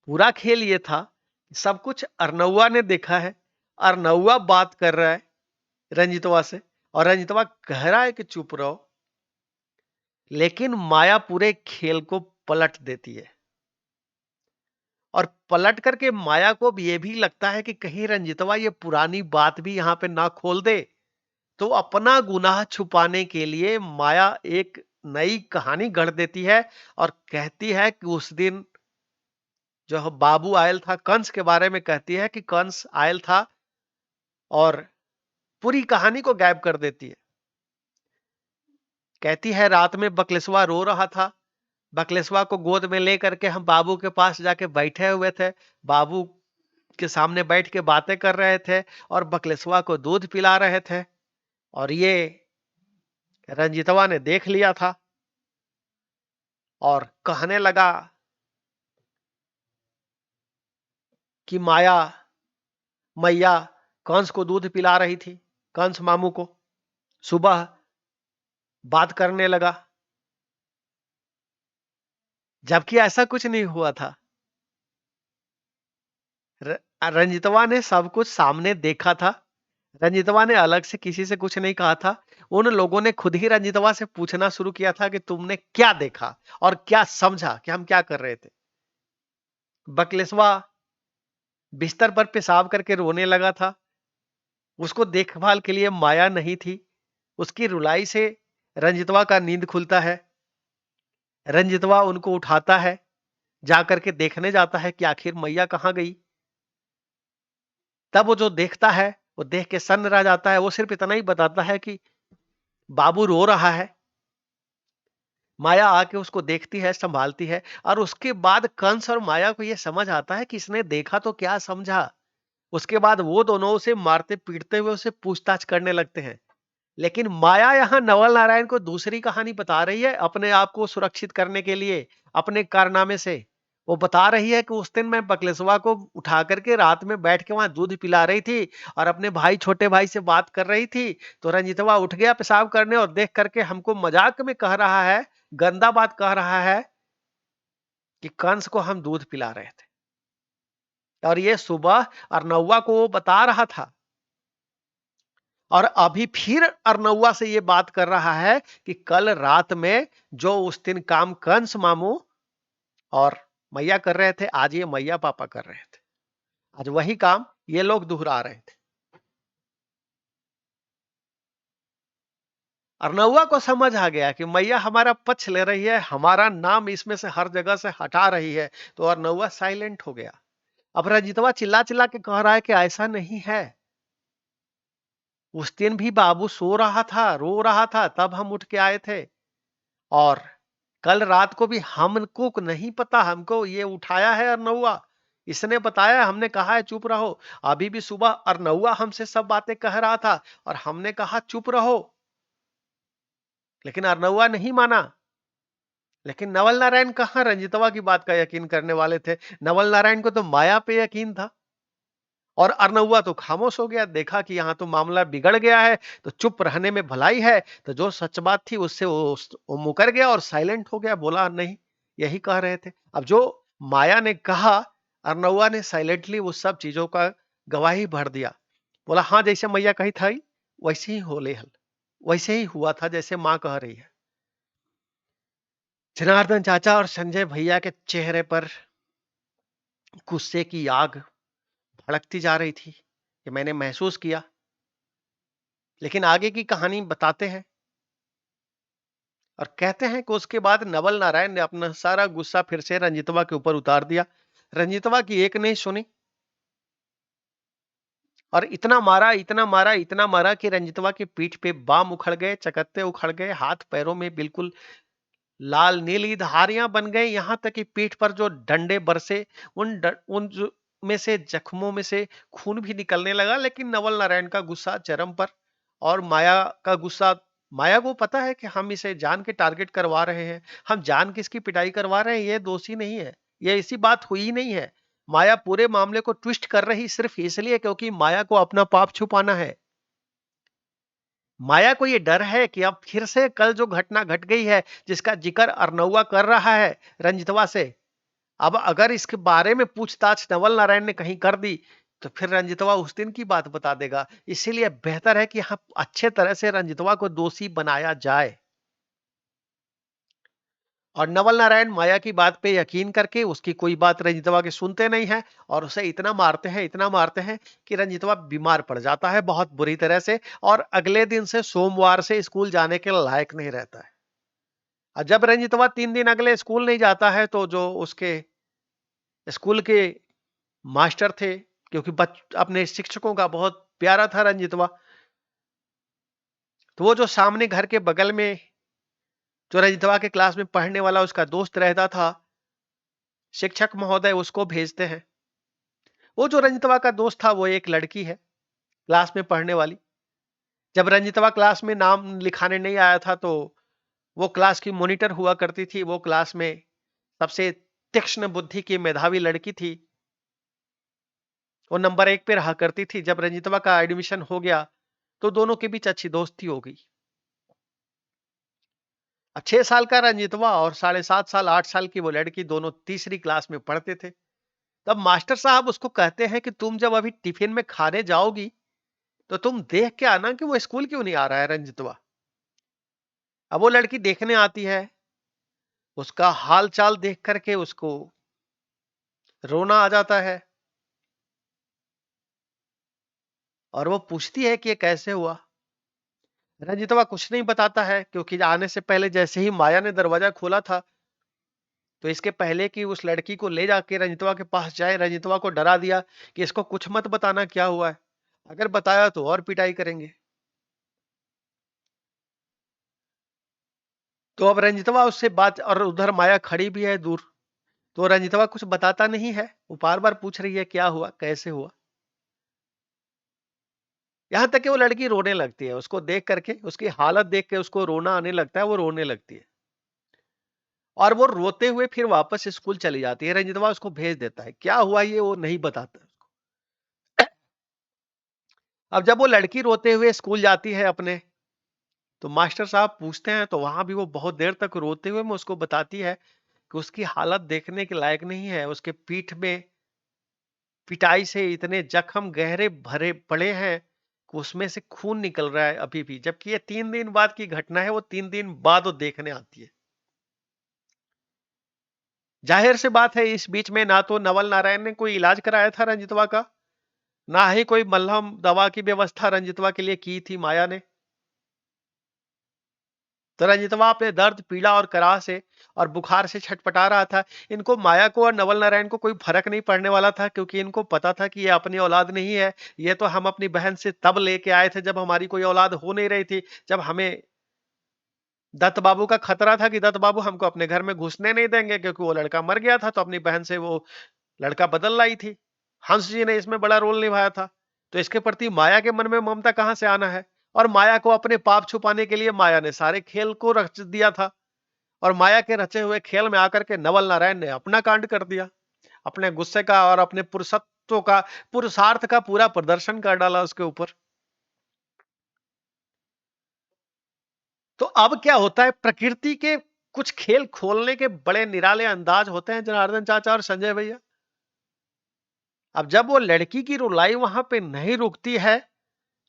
पूरा खेल ये था, सब कुछ अर्नवा ने देखा है। अर्नवा बात कर रहा है रंजितवा से, और रंजितवा कह रहा है कि चुप रहो, लेकिन माया पूरे खेल को पलट देती है। और पलट करके माया को भी ये भी लगता है कि कहीं रंजितवा ये पुरानी बात भी यहां पे ना खोल दे। तो अपना गुनाह छुपाने के लिए माया एक नई कहानी गढ़ देती है और कहती है कि उस दिन जो बाबू आयल था, कंस के बारे में कहती है कि कंस आयल था, और पूरी कहानी को गायब कर देती है। कहती है रात में बकलेसवा रो रहा था, बकलेसवा को गोद में लेकर के हम बाबू के पास जाके बैठे हुए थे, बाबू के सामने बैठ के बातें कर रहे थे और बकलेसवा को दूध पिला रहे थे, और ये रंजितवा ने देख लिया था और कहने लगा कि मैया कंस को दूध पिला रही थी, कंस मामू को। सुबह बात करने लगा, जबकि ऐसा कुछ नहीं हुआ था। रंजितवा ने सब कुछ सामने देखा था। रंजितवा ने अलग से किसी से कुछ नहीं कहा था। उन लोगों ने खुद ही रंजितवा से पूछना शुरू किया था कि तुमने क्या देखा और क्या समझा कि हम क्या कर रहे थे। बकलेसवा बिस्तर पर पेशाब करके रोने लगा था। उसको देखभाल के लिए माया नहीं थी। उसकी रुलाई से रंजितवा का नींद खुलता है। रंजितवा उनको उठाता है, जाकर के देखने जाता है कि आखिर मैया कहां गई। तब वो जो देखता है, वो देख के सन्न रह जाता है। वो सिर्फ इतना ही बताता है कि बाबू रो रहा है। माया आके उसको देखती है, संभालती है, और उसके बाद कंस और माया को यह समझ आता है कि इसने देखा तो क्या समझा। उसके बाद वो दोनों उसे मारते पीटते हुए उसे पूछताछ करने लगते हैं। लेकिन माया यहां नवल नारायण को दूसरी कहानी बता रही है, अपने आप को सुरक्षित करने के लिए अपने कारनामे से। वो बता रही है कि उस दिन मैं बकलेसवा को उठा करके रात में बैठ के वहां दूध पिला रही थी और अपने भाई, छोटे भाई से बात कर रही थी। तो रंजितवा उठ गया पेशाब करने और देख करके हमको मजाक में कह रहा है, गंदा बात कह रहा है कि कंस को हम दूध पिला रहे थे। और ये सुबह अर्नवा को वो बता रहा था, और अभी फिर अर्नवा से ये बात कर रहा है कि कल रात में जो उस दिन काम कंस मामू और मैया कर रहे थे, आज ये मैया पापा कर रहे थे। आज वही काम ये लोग दोहरा रहे थे। अर्नवा को समझ आ गया कि मैया हमारा पक्ष ले रही है, हमारा नाम इसमें से हर जगह से हटा रही है। तो अर्नवा साइलेंट हो गया। अब रंजितवा चिल्ला चिल्ला के कह रहा है कि ऐसा नहीं है, उस दिन भी बाबू सो रहा था, रो रहा था, तब हम उठ के आए थे, और कल रात को भी हमको नहीं पता, हमको ये उठाया है अर्नवा, इसने बताया, हमने कहा है चुप रहो। अभी भी सुबह अर्नवा हमसे सब बातें कह रहा था और हमने कहा चुप रहो, लेकिन अर्नवा नहीं माना। लेकिन नवल नारायण कहां रंजितवा की बात का यकीन करने वाले थे। नवल नारायण को तो माया पे यकीन था, और अर्नवा तो खामोश हो गया। देखा कि यहां तो मामला बिगड़ गया है, तो चुप रहने में भलाई है। तो जो सच बात थी उससे वो मुकर गया और साइलेंट हो गया, बोला नहीं, यही कह रहे थे। अब जो माया ने कहा, अरनौआ ने साइलेंटली उस सब चीजों का गवाही भर दिया। बोला, हाँ जैसे मैया कही था वैसे ही होले हल, वैसे ही हुआ था जैसे माँ कह रही है। जनार्दन चाचा और संजय भैया के चेहरे पर गुस्से की आग भड़कती जा रही थी, ये मैंने महसूस किया। लेकिन आगे की कहानी बताते हैं और कहते हैं कि उसके बाद नवल नारायण ने अपना सारा गुस्सा फिर से रंजितवा के ऊपर उतार दिया। रंजितवा की एक नहीं सुनी और इतना मारा, इतना मारा, इतना मारा कि रंजितवा की पीठ पे बाम उखड़ गए, चकत्ते उखड़ गए, हाथ पैरों में बिल्कुल लाल नीली धारियां बन गई, यहां तक कि पीठ पर जो डंडे बरसे में से जख्मों में से खून भी निकलने लगा। लेकिन नवल नारायण का गुस्सा चरम पर और माया का गुस्सा, माया को पता है कि हम इसे जान के टारगेट करवा रहे हैं, हम जान किसकी पिटाई करवा रहे हैं, ये दोषी नहीं है, ये ऐसी बात हुई ही नहीं है। माया पूरे मामले को ट्विस्ट कर रही सिर्फ इसलिए क्योंकि माया को अपना पाप छुपाना है। माया को ये डर है कि अब फिर से कल जो घटना घट गई है जिसका जिक्र अरनौआ कर रहा है रंजितवा से, अब अगर इसके बारे में पूछताछ नवल नारायण ने कहीं कर दी तो फिर रंजितवा उस दिन की बात बता देगा। इसीलिए बेहतर है कि हम अच्छे तरह से रंजितवा को दोषी बनाया जाए। और नवल नारायण माया की बात पे यकीन करके उसकी कोई बात रंजितवा के सुनते नहीं है और उसे इतना मारते हैं, इतना मारते हैं कि रंजितवा बीमार पड़ जाता है बहुत बुरी तरह से और अगले दिन से सोमवार से स्कूल जाने के लायक नहीं रहता है। और जब रंजितवा 3 दिन अगले स्कूल नहीं जाता है तो जो उसके स्कूल के मास्टर थे, क्योंकि अपने शिक्षकों का बहुत प्यारा था रंजितवा, तो वो जो सामने घर के बगल में जो रंजितवा के क्लास में पढ़ने वाला उसका दोस्त रहता था, शिक्षक महोदय उसको भेजते हैं। वो जो रंजितवा का दोस्त था वो एक लड़की है क्लास में पढ़ने वाली। जब रंजितवा क्लास में नाम लिखाने नहीं आया था तो वो क्लास की मॉनिटर हुआ करती थी, वो क्लास में सबसे तीक्ष्ण बुद्धि की मेधावी लड़की थी, वो नंबर 1 पे रहा करती थी। जब रंजितवा का एडमिशन हो गया तो दोनों के बीच अच्छी दोस्ती हो गई। अब 6 साल का रंजितवा और 7.5 साल 8 साल की वो लड़की दोनों तीसरी क्लास में पढ़ते थे। तब मास्टर साहब उसको कहते हैं कि तुम जब अभी टिफिन में खाने जाओगी तो तुम देख के आना कि वो स्कूल क्यों नहीं आ रहा है रंजितवा। अब वो लड़की देखने आती है, उसका हाल चाल देख करके उसको रोना आ जाता है और वो पूछती है कि ये कैसे हुआ। रंजितवा कुछ नहीं बताता है क्योंकि आने से पहले जैसे ही माया ने दरवाजा खोला था तो इसके पहले कि उस लड़की को ले जाके रंजितवा के पास जाए, रंजितवा को डरा दिया कि इसको कुछ मत बताना क्या हुआ है, अगर बताया तो और पिटाई करेंगे। तो अब रंजितवा उससे बात, और उधर माया खड़ी भी है दूर, तो रंजितवा कुछ बताता नहीं है, वो बार बार पूछ रही है क्या हुआ कैसे हुआ। यहां तक कि वो लड़की रोने लगती है, उसको देख करके उसकी हालत देख के उसको रोना आने लगता है, वो रोने लगती है और वो रोते हुए फिर वापस स्कूल चली जाती है। रंजितवा उसको भेज देता है, क्या हुआ ये वो नहीं बताता उसको। अब जब वो लड़की रोते हुए स्कूल जाती है अपने, तो मास्टर साहब पूछते हैं तो वहां भी वो बहुत देर तक रोते हुए में उसको बताती है कि उसकी हालत देखने के लायक नहीं है, उसके पीठ में पिटाई से इतने जख्म गहरे भरे पड़े हैं कि उसमें से खून निकल रहा है अभी भी, जबकि ये 3 दिन बाद की घटना है, वो 3 दिन बाद वो देखने आती है। जाहिर सी बात है इस बीच में ना तो नवल नारायण ने कोई इलाज कराया था रंजितवा का, ना ही कोई मलहम दवा की व्यवस्था रंजितवा के लिए की थी माया ने। तो रंजितवा अपने दर्द पीड़ा और कराह से और बुखार से छटपटा रहा था। इनको माया को और नवल नारायण को कोई फर्क नहीं पड़ने वाला था क्योंकि इनको पता था कि ये अपनी औलाद नहीं है, ये तो हम अपनी बहन से तब लेके आए थे जब हमारी कोई औलाद हो नहीं रही थी, जब हमें दत्त बाबू का खतरा था कि दत्त बाबू हमको अपने घर में घुसने नहीं देंगे क्योंकि वो लड़का मर गया था तो अपनी बहन से वो लड़का बदल लाई थी। हंस जी ने इसमें बड़ा रोल निभाया था। तो इसके प्रति माया के मन में ममता कहां से आना है। और माया को अपने पाप छुपाने के लिए माया ने सारे खेल को रच दिया था और माया के रचे हुए खेल में आकर के नवल नारायण ने अपना कांड कर दिया, अपने गुस्से का और अपने पुरुषत्व का, पुरुषार्थ का पूरा प्रदर्शन कर डाला उसके ऊपर। तो अब क्या होता है, प्रकृति के कुछ खेल खोलने के बड़े निराले अंदाज होते हैं जनार्दन चाचा और संजय भैया। अब जब वो लड़की की रुलाई वहां पे नहीं रुकती है,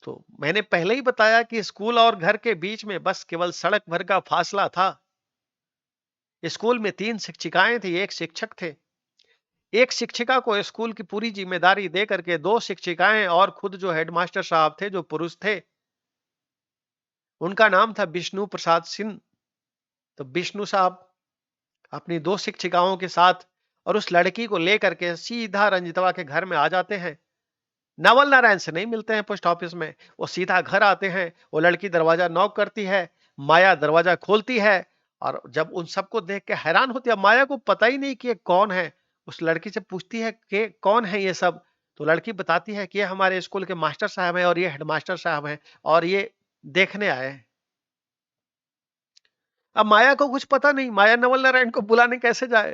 तो मैंने पहले ही बताया कि स्कूल और घर के बीच में बस केवल सड़क भर का फासला था। स्कूल में 3 शिक्षिकाएं थी, 1 शिक्षक थे। एक शिक्षिका को स्कूल की पूरी जिम्मेदारी दे करके 2 शिक्षिकाएं और खुद जो हेडमास्टर साहब थे, जो पुरुष थे, उनका नाम था विष्णु प्रसाद सिंह। तो विष्णु साहब अपनी 2 शिक्षिकाओं के साथ और उस लड़की को लेकर के सीधा रंजितवा के घर में आ जाते हैं। नवल नारायण से नहीं मिलते हैं पोस्ट ऑफिस में, वो सीधा घर आते हैं। वो लड़की दरवाजा नॉक करती है, माया दरवाजा खोलती है और जब उन सबको देख के हैरान होती है, माया को पता ही नहीं कि ये कौन है। उस लड़की से पूछती है कि कौन है ये सब, तो लड़की बताती है कि ये हमारे स्कूल के मास्टर साहब हैं और ये हेडमास्टर साहब हैं और ये देखने आए हैं। अब माया को कुछ पता नहीं, माया नवल नारायण को बुलाने कैसे जाए।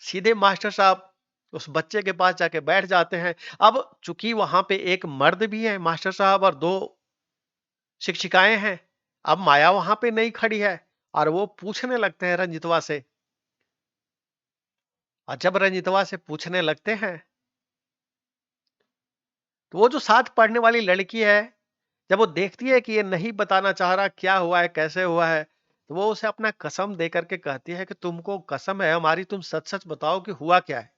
सीधे मास्टर साहब उस बच्चे के पास जाके बैठ जाते हैं। अब चूंकि वहां पे एक मर्द भी है, मास्टर साहब, और 2 शिक्षिकाएं हैं। अब माया वहां पे नहीं खड़ी है और वो पूछने लगते हैं रंजितवा से। और जब रंजितवा से पूछने लगते हैं, तो वो जो साथ पढ़ने वाली लड़की है, जब वो देखती है कि ये नहीं बताना चाह रहा क्या हुआ है, कैसे हुआ है, तो वो उसे अपना कसम दे करके कहती है कि तुमको कसम है हमारी, तुम सच सच बताओ कि हुआ क्या है।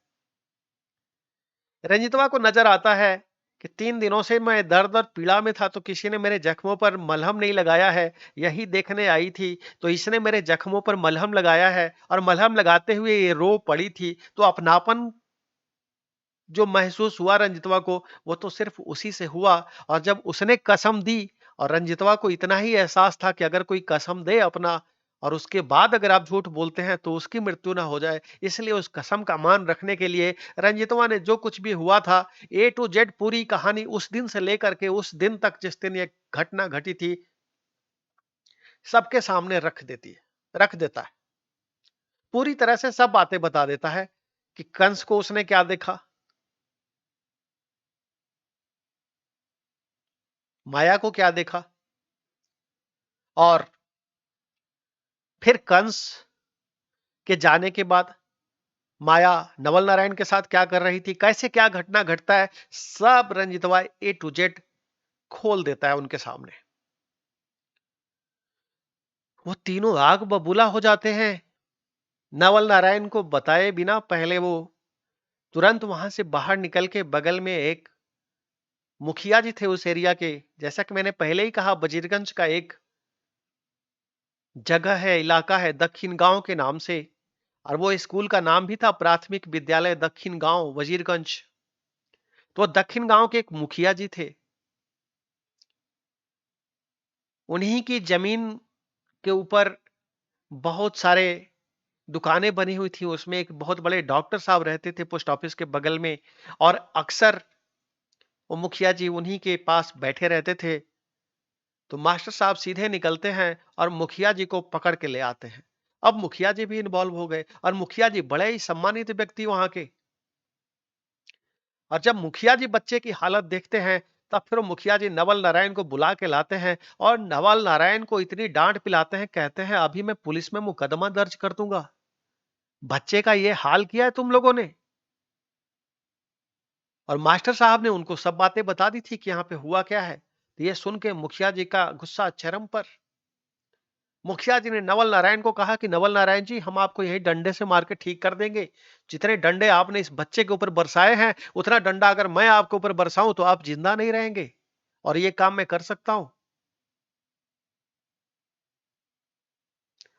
रंजितवा को नजर आता है कि 3 दिनों से मैं दर्द और पीड़ा में था, तो किसी ने मेरे जख्मों पर मलहम नहीं लगाया है। यही देखने आई थी, तो इसने मेरे जख्मों पर मलहम लगाया है और मलहम लगाते हुए ये रो पड़ी थी। तो अपनापन जो महसूस हुआ रंजितवा को, वो तो सिर्फ उसी से हुआ। और जब उसने कसम दी, और रंजितवा को इतना ही एहसास था कि अगर कोई कसम दे अपना और उसके बाद अगर आप झूठ बोलते हैं तो उसकी मृत्यु ना हो जाए, इसलिए उस कसम का मान रखने के लिए रंजितवा ने जो कुछ भी हुआ था, ए टू जेड पूरी कहानी उस दिन से लेकर के उस दिन तक जिस दिन ये घटना घटी थी, सबके सामने रख देता है। पूरी तरह से सब बातें बता देता है कि कंस को उसने क्या देखा, माया को क्या देखा, और फिर कंस के जाने के बाद माया नवल नारायण के साथ क्या कर रही थी, कैसे क्या घटना घटता है, सब रंजितवा ए टू जेड खोल देता है उनके सामने। वो तीनों आग बबूला हो जाते हैं। नवल नारायण को बताए बिना पहले वो तुरंत वहां से बाहर निकल के बगल में एक मुखिया जी थे उस एरिया के, जैसा कि मैंने पहले ही कहा, वजीरगंज का एक जगह है, इलाका है दक्षिण गांव के नाम से, और वो स्कूल का नाम भी था प्राथमिक विद्यालय दक्षिण गांव वजीरगंज। तो दक्षिण गांव के एक मुखिया जी थे, उन्हीं की जमीन के ऊपर बहुत सारे दुकानें बनी हुई थी। उसमें एक बहुत बड़े डॉक्टर साहब रहते थे पोस्ट ऑफिस के बगल में, और अक्सर वो मुखिया जी उन्हीं के पास बैठे रहते थे। तो मास्टर साहब सीधे निकलते हैं और मुखिया जी को पकड़ के ले आते हैं। अब मुखिया जी भी इन्वॉल्व हो गए, और मुखिया जी बड़े ही सम्मानित व्यक्ति वहां के। और जब मुखिया जी बच्चे की हालत देखते हैं, तब फिर वो मुखिया जी नवल नारायण को बुला के लाते हैं और नवल नारायण को इतनी डांट पिलाते हैं, कहते हैं अभी मैं पुलिस में मुकदमा दर्ज कर दूंगा, बच्चे का ये हाल किया है तुम लोगों ने। और मास्टर साहब ने उनको सब बातें बता दी थी कि यहाँ पे हुआ क्या है। तो ये सुन के मुखिया जी का गुस्सा चरम पर। मुखिया जी ने नवल नारायण को कहा कि नवल नारायण जी, हम आपको यही डंडे से मार के ठीक कर देंगे। जितने डंडे आपने इस बच्चे के ऊपर बरसाए हैं, उतना डंडा अगर मैं आपके ऊपर बरसाऊं तो आप जिंदा नहीं रहेंगे, और ये काम मैं कर सकता हूं।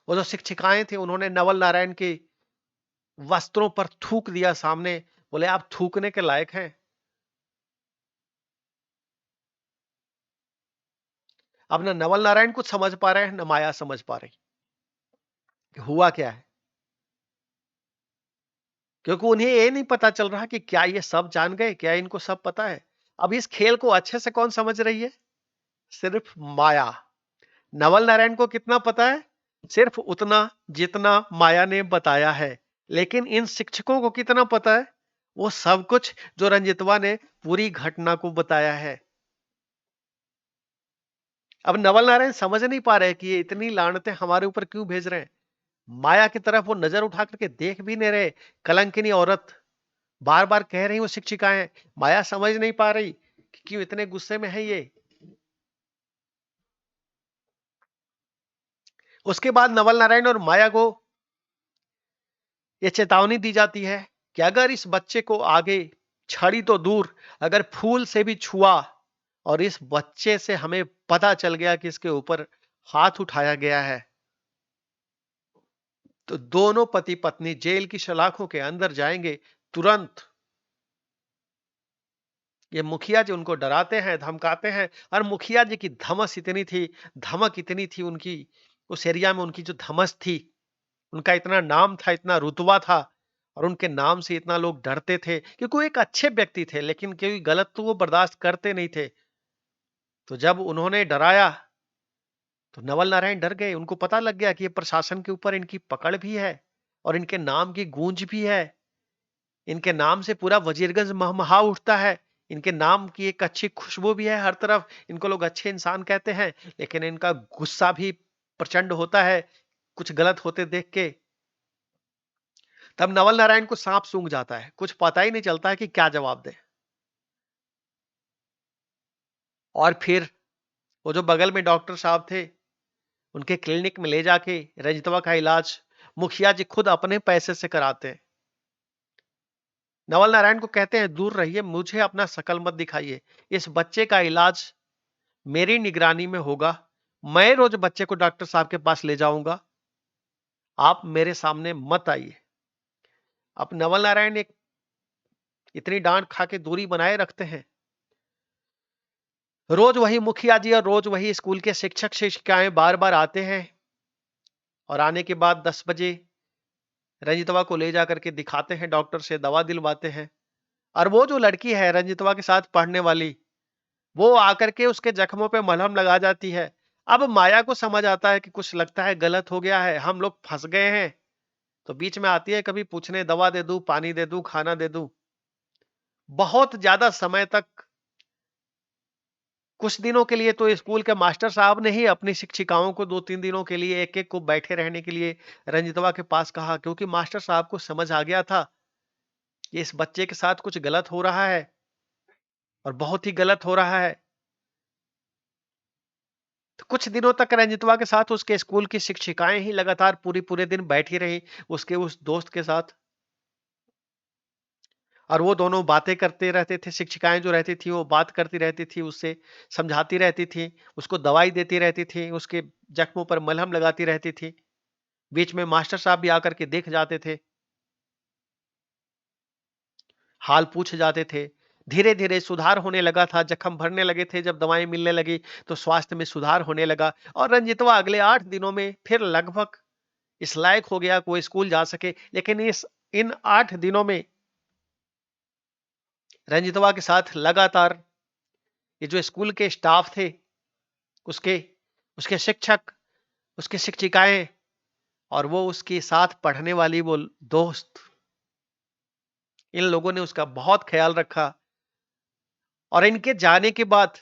वो जो शिक्षिकाएं थी, उन्होंने नवल नारायण के वस्त्रों पर थूक दिया सामने, बोले आप थूकने के लायक हैं। अब न नवल नारायण कुछ समझ पा रहे हैं, न माया समझ पा रही कि हुआ क्या है, क्योंकि उन्हें ये नहीं पता चल रहा कि क्या ये सब जान गए, क्या इनको सब पता है। अब इस खेल को अच्छे से कौन समझ रही है? सिर्फ माया। नवल नारायण को कितना पता है? सिर्फ उतना जितना माया ने बताया है। लेकिन इन शिक्षकों को कितना पता है? वो सब कुछ जो रंजितवा ने पूरी घटना को बताया है। अब नवल नारायण समझ नहीं पा रहे कि ये इतनी लानतें हमारे ऊपर क्यों भेज रहे हैं। माया की तरफ वो नजर उठा करके देख भी नहीं रहे। कलंकिनी औरत बार बार कह रही वो शिक्षिकाएं। माया समझ नहीं पा रही कि क्यों इतने गुस्से में है ये। उसके बाद नवल नारायण और माया को यह चेतावनी दी जाती है कि अगर इस बच्चे को आगे, छड़ी तो दूर, अगर फूल से भी छुआ और इस बच्चे से हमें पता चल गया कि इसके ऊपर हाथ उठाया गया है, तो दोनों पति पत्नी जेल की सलाखों के अंदर जाएंगे तुरंत। ये मुखिया जी उनको डराते हैं, धमकाते हैं। और मुखिया जी की धमस इतनी थी, धमक इतनी थी उनकी, उस एरिया में उनकी जो धमस थी, उनका इतना नाम था, इतना रुतबा था, और उनके नाम से इतना लोग डरते थे क्योंकि वो एक अच्छे व्यक्ति थे, लेकिन कोई गलत तो वो बर्दाश्त करते नहीं थे। तो जब उन्होंने डराया तो नवल नारायण डर गए। उनको पता लग गया कि ये प्रशासन के ऊपर इनकी पकड़ भी है और इनके नाम की गूंज भी है। इनके नाम से पूरा वजीरगंज महमहा उठता है। इनके नाम की एक अच्छी खुशबू भी है हर तरफ। इनको लोग अच्छे इंसान कहते हैं, लेकिन इनका गुस्सा भी प्रचंड होता है कुछ गलत होते देख के। तब नवल नारायण को सांप सूंघ जाता है, कुछ पता ही नहीं चलता है कि क्या जवाब दे। और फिर वो जो बगल में डॉक्टर साहब थे, उनके क्लिनिक में ले जाके रंजितवा का इलाज मुखिया जी खुद अपने पैसे से कराते हैं। नवल नारायण को कहते हैं दूर रहिए, मुझे अपना शकल मत दिखाइए, इस बच्चे का इलाज मेरी निगरानी में होगा। मैं रोज बच्चे को डॉक्टर साहब के पास ले जाऊंगा, आप मेरे सामने मत आइए। अब नवल नारायण एक इतनी डांट खा के दूरी बनाए रखते हैं। रोज वही मुखिया जी और रोज वही स्कूल के शिक्षक शिक्षिकाएं बार बार आते हैं, और आने के बाद 10 बजे रंजितवा को ले जाकर के दिखाते हैं, डॉक्टर से दवा दिलवाते हैं। और वो जो लड़की है रंजितवा के साथ पढ़ने वाली, वो आकर के उसके जख्मों पे मलहम लगा जाती है। अब माया को समझ आता है कि कुछ लगता है गलत हो गया है, हम लोग फंस गए हैं। तो बीच में आती है कभी पूछने, दवा दे दूं, पानी दे दूं, खाना दे दूं। बहुत ज्यादा समय तक, कुछ दिनों के लिए तो स्कूल के मास्टर साहब ने ही अपनी शिक्षिकाओं को 2-3 दिनों के लिए एक एक को बैठे रहने के लिए रंजितवा के पास कहा, क्योंकि मास्टर साहब को समझ आ गया था कि इस बच्चे के साथ कुछ गलत हो रहा है और बहुत ही गलत हो रहा है। तो कुछ दिनों तक रंजितवा के साथ उसके स्कूल की शिक्षिकाएं ही लगातार पूरी पूरे दिन बैठी रही उसके उस दोस्त के साथ। और वो दोनों बातें करते रहते थे। शिक्षिकाएं जो रहती थी वो बात करती रहती थी, उससे समझाती रहती थी, उसको दवाई देती रहती थी, उसके जख्मों पर मलहम लगाती रहती थी। बीच में मास्टर साहब भी आकर के देख जाते थे, हाल पूछ जाते थे। धीरे धीरे सुधार होने लगा था, जख्म भरने लगे थे। जब दवाएं मिलने लगी तो स्वास्थ्य में सुधार होने लगा, और रंजितवा अगले 8 दिनों में फिर लगभग इस लायक हो गया कि वो स्कूल जा सके। लेकिन इन 8 दिनों में रंजितवा के साथ लगातार ये जो स्कूल के स्टाफ थे, उसके उसके शिक्षक, उसकी शिक्षिकाएं, और वो उसके साथ पढ़ने वाली वो दोस्त, इन लोगों ने उसका बहुत ख्याल रखा। और इनके जाने के बाद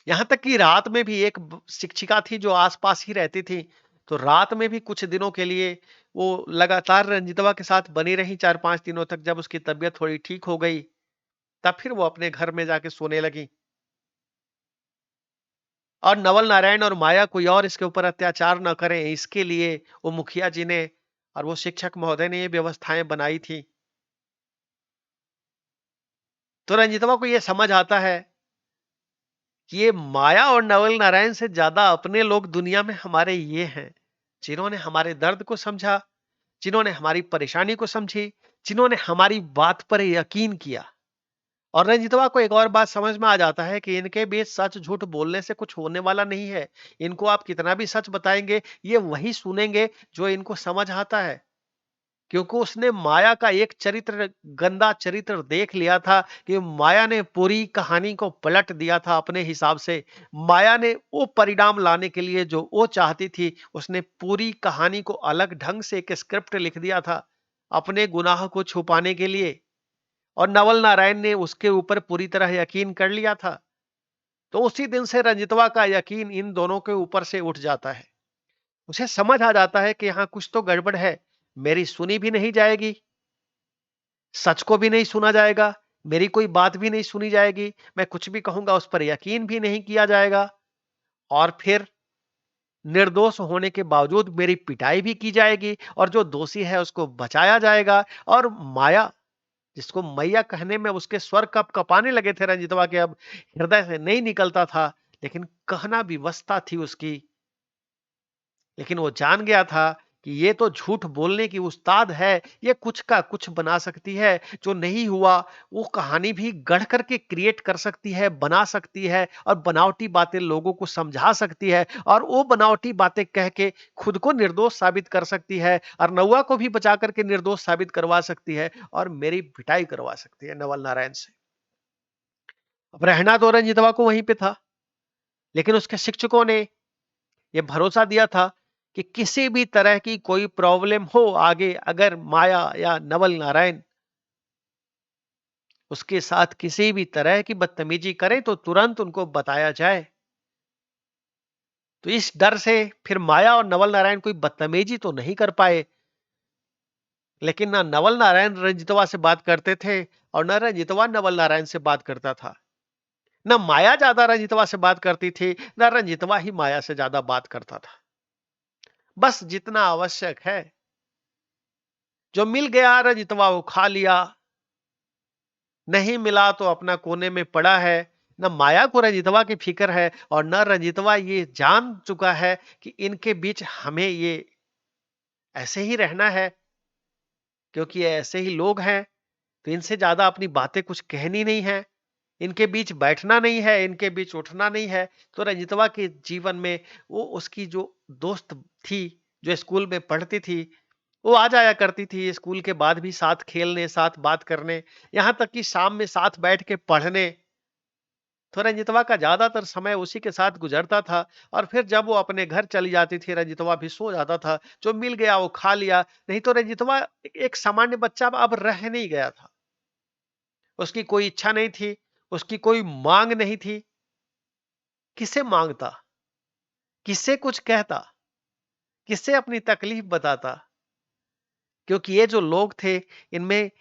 यहां तक कि रात में भी एक शिक्षिका थी जो आसपास ही रहती थी, तो रात में भी कुछ दिनों के लिए वो लगातार रंजितवा के साथ बनी रही 4-5 दिनों तक। जब उसकी तबीयत थोड़ी ठीक हो गई, तब फिर वो अपने घर में जाके सोने लगी। और नवल नारायण और माया कोई और इसके ऊपर अत्याचार न करें, इसके लिए वो मुखिया जी ने और वो शिक्षक महोदय ने ये व्यवस्थाएं बनाई थी। तो रंजितवा को ये समझ आता है कि ये माया और नवल नारायण से ज्यादा अपने लोग दुनिया में हमारे ये हैं, जिन्होंने हमारे दर्द को समझा, जिन्होंने हमारी परेशानी को समझी, जिन्होंने हमारी बात पर यकीन किया। और रंजितवा को एक और बात समझ में आ जाता है कि इनके बीच सच झूठ बोलने से कुछ होने वाला नहीं है। इनको आप कितना भी सच बताएंगे, ये वही सुनेंगे जो इनको समझ आता है। क्योंकि उसने माया का एक चरित्र, गंदा चरित्र देख लिया था कि माया ने पूरी कहानी को पलट दिया था अपने हिसाब से। माया ने वो परिणाम लाने के लिए जो वो चाहती थी, उसने पूरी कहानी को अलग ढंग से एक स्क्रिप्ट लिख दिया था अपने गुनाह को छुपाने के लिए। और नवल नारायण ने उसके ऊपर पूरी तरह यकीन कर लिया था। तो उसी दिन से रंजितवा का यकीन इन दोनों के ऊपर से उठ जाता है। उसे समझ आ जाता है कि यहां कुछ तो गड़बड़ है। मेरी सुनी भी नहीं जाएगी, सच को भी नहीं सुना जाएगा, मेरी कोई बात भी नहीं सुनी जाएगी, मैं कुछ भी कहूंगा उस पर यकीन भी नहीं किया जाएगा, और फिर निर्दोष होने के बावजूद मेरी पिटाई भी की जाएगी और जो दोषी है उसको बचाया जाएगा। और माया, जिसको मैया कहने में उसके स्वर कप कपाने लगे थे रंजितवा के, अब हृदय से नहीं निकलता था, लेकिन कहना विवशता थी उसकी। लेकिन वो जान गया था कि ये तो झूठ बोलने की उस्ताद है, ये कुछ का कुछ बना सकती है, जो नहीं हुआ वो कहानी भी गढ़ करके क्रिएट कर सकती है, बना सकती है, और बनावटी बातें लोगों को समझा सकती है, और वो बनावटी बातें कह के खुद को निर्दोष साबित कर सकती है, और नौवा को भी बचा करके निर्दोष साबित करवा सकती है, और मेरी पिटाई करवा सकती है नवल नारायण से। अब रहना तो रंजितवा को वहीं पे था, लेकिन उसके शिक्षकों ने ये भरोसा दिया था कि किसी भी तरह की कोई प्रॉब्लम हो आगे, अगर माया या नवल नारायण उसके साथ किसी भी तरह की बदतमीजी करें तो तुरंत उनको बताया जाए। तो इस डर से फिर माया और नवल नारायण कोई बदतमीजी तो नहीं कर पाए, लेकिन ना नवल नारायण रंजितवा से बात करते थे और न रंजितवा नवल नारायण से बात करता था। न माया ज्यादा रंजितवा से बात करती थी, न रंजितवा ही माया से ज्यादा बात करता था। बस जितना आवश्यक है, जो मिल गया रंजितवा वो खा लिया, नहीं मिला तो अपना कोने में पड़ा है। न माया को रंजितवा की फिक्र है और न रंजितवा ये जान चुका है कि इनके बीच हमें ये ऐसे ही रहना है, क्योंकि ये ऐसे ही लोग हैं, तो इनसे ज्यादा अपनी बातें कुछ कहनी नहीं है, इनके बीच बैठना नहीं है, इनके बीच उठना नहीं है। तो रंजितवा के जीवन में वो उसकी जो दोस्त थी, जो स्कूल में पढ़ती थी, वो आ जाया करती थी स्कूल के बाद भी, साथ खेलने, साथ बात करने, यहां तक कि शाम में साथ बैठ के पढ़ने। तो रंजितवा का ज्यादातर समय उसी के साथ गुजरता था। और फिर जब वो अपने घर चली जाती थी, रंजितवा भी सो जाता था, जो मिल गया वो खा लिया। नहीं तो रंजितवा एक सामान्य बच्चा अब रह नहीं गया था। उसकी कोई इच्छा नहीं थी, उसकी कोई मांग नहीं थी। किसे मांगता, किससे कुछ कहता, किससे अपनी तकलीफ बताता? क्योंकि ये जो लोग थे, इनमें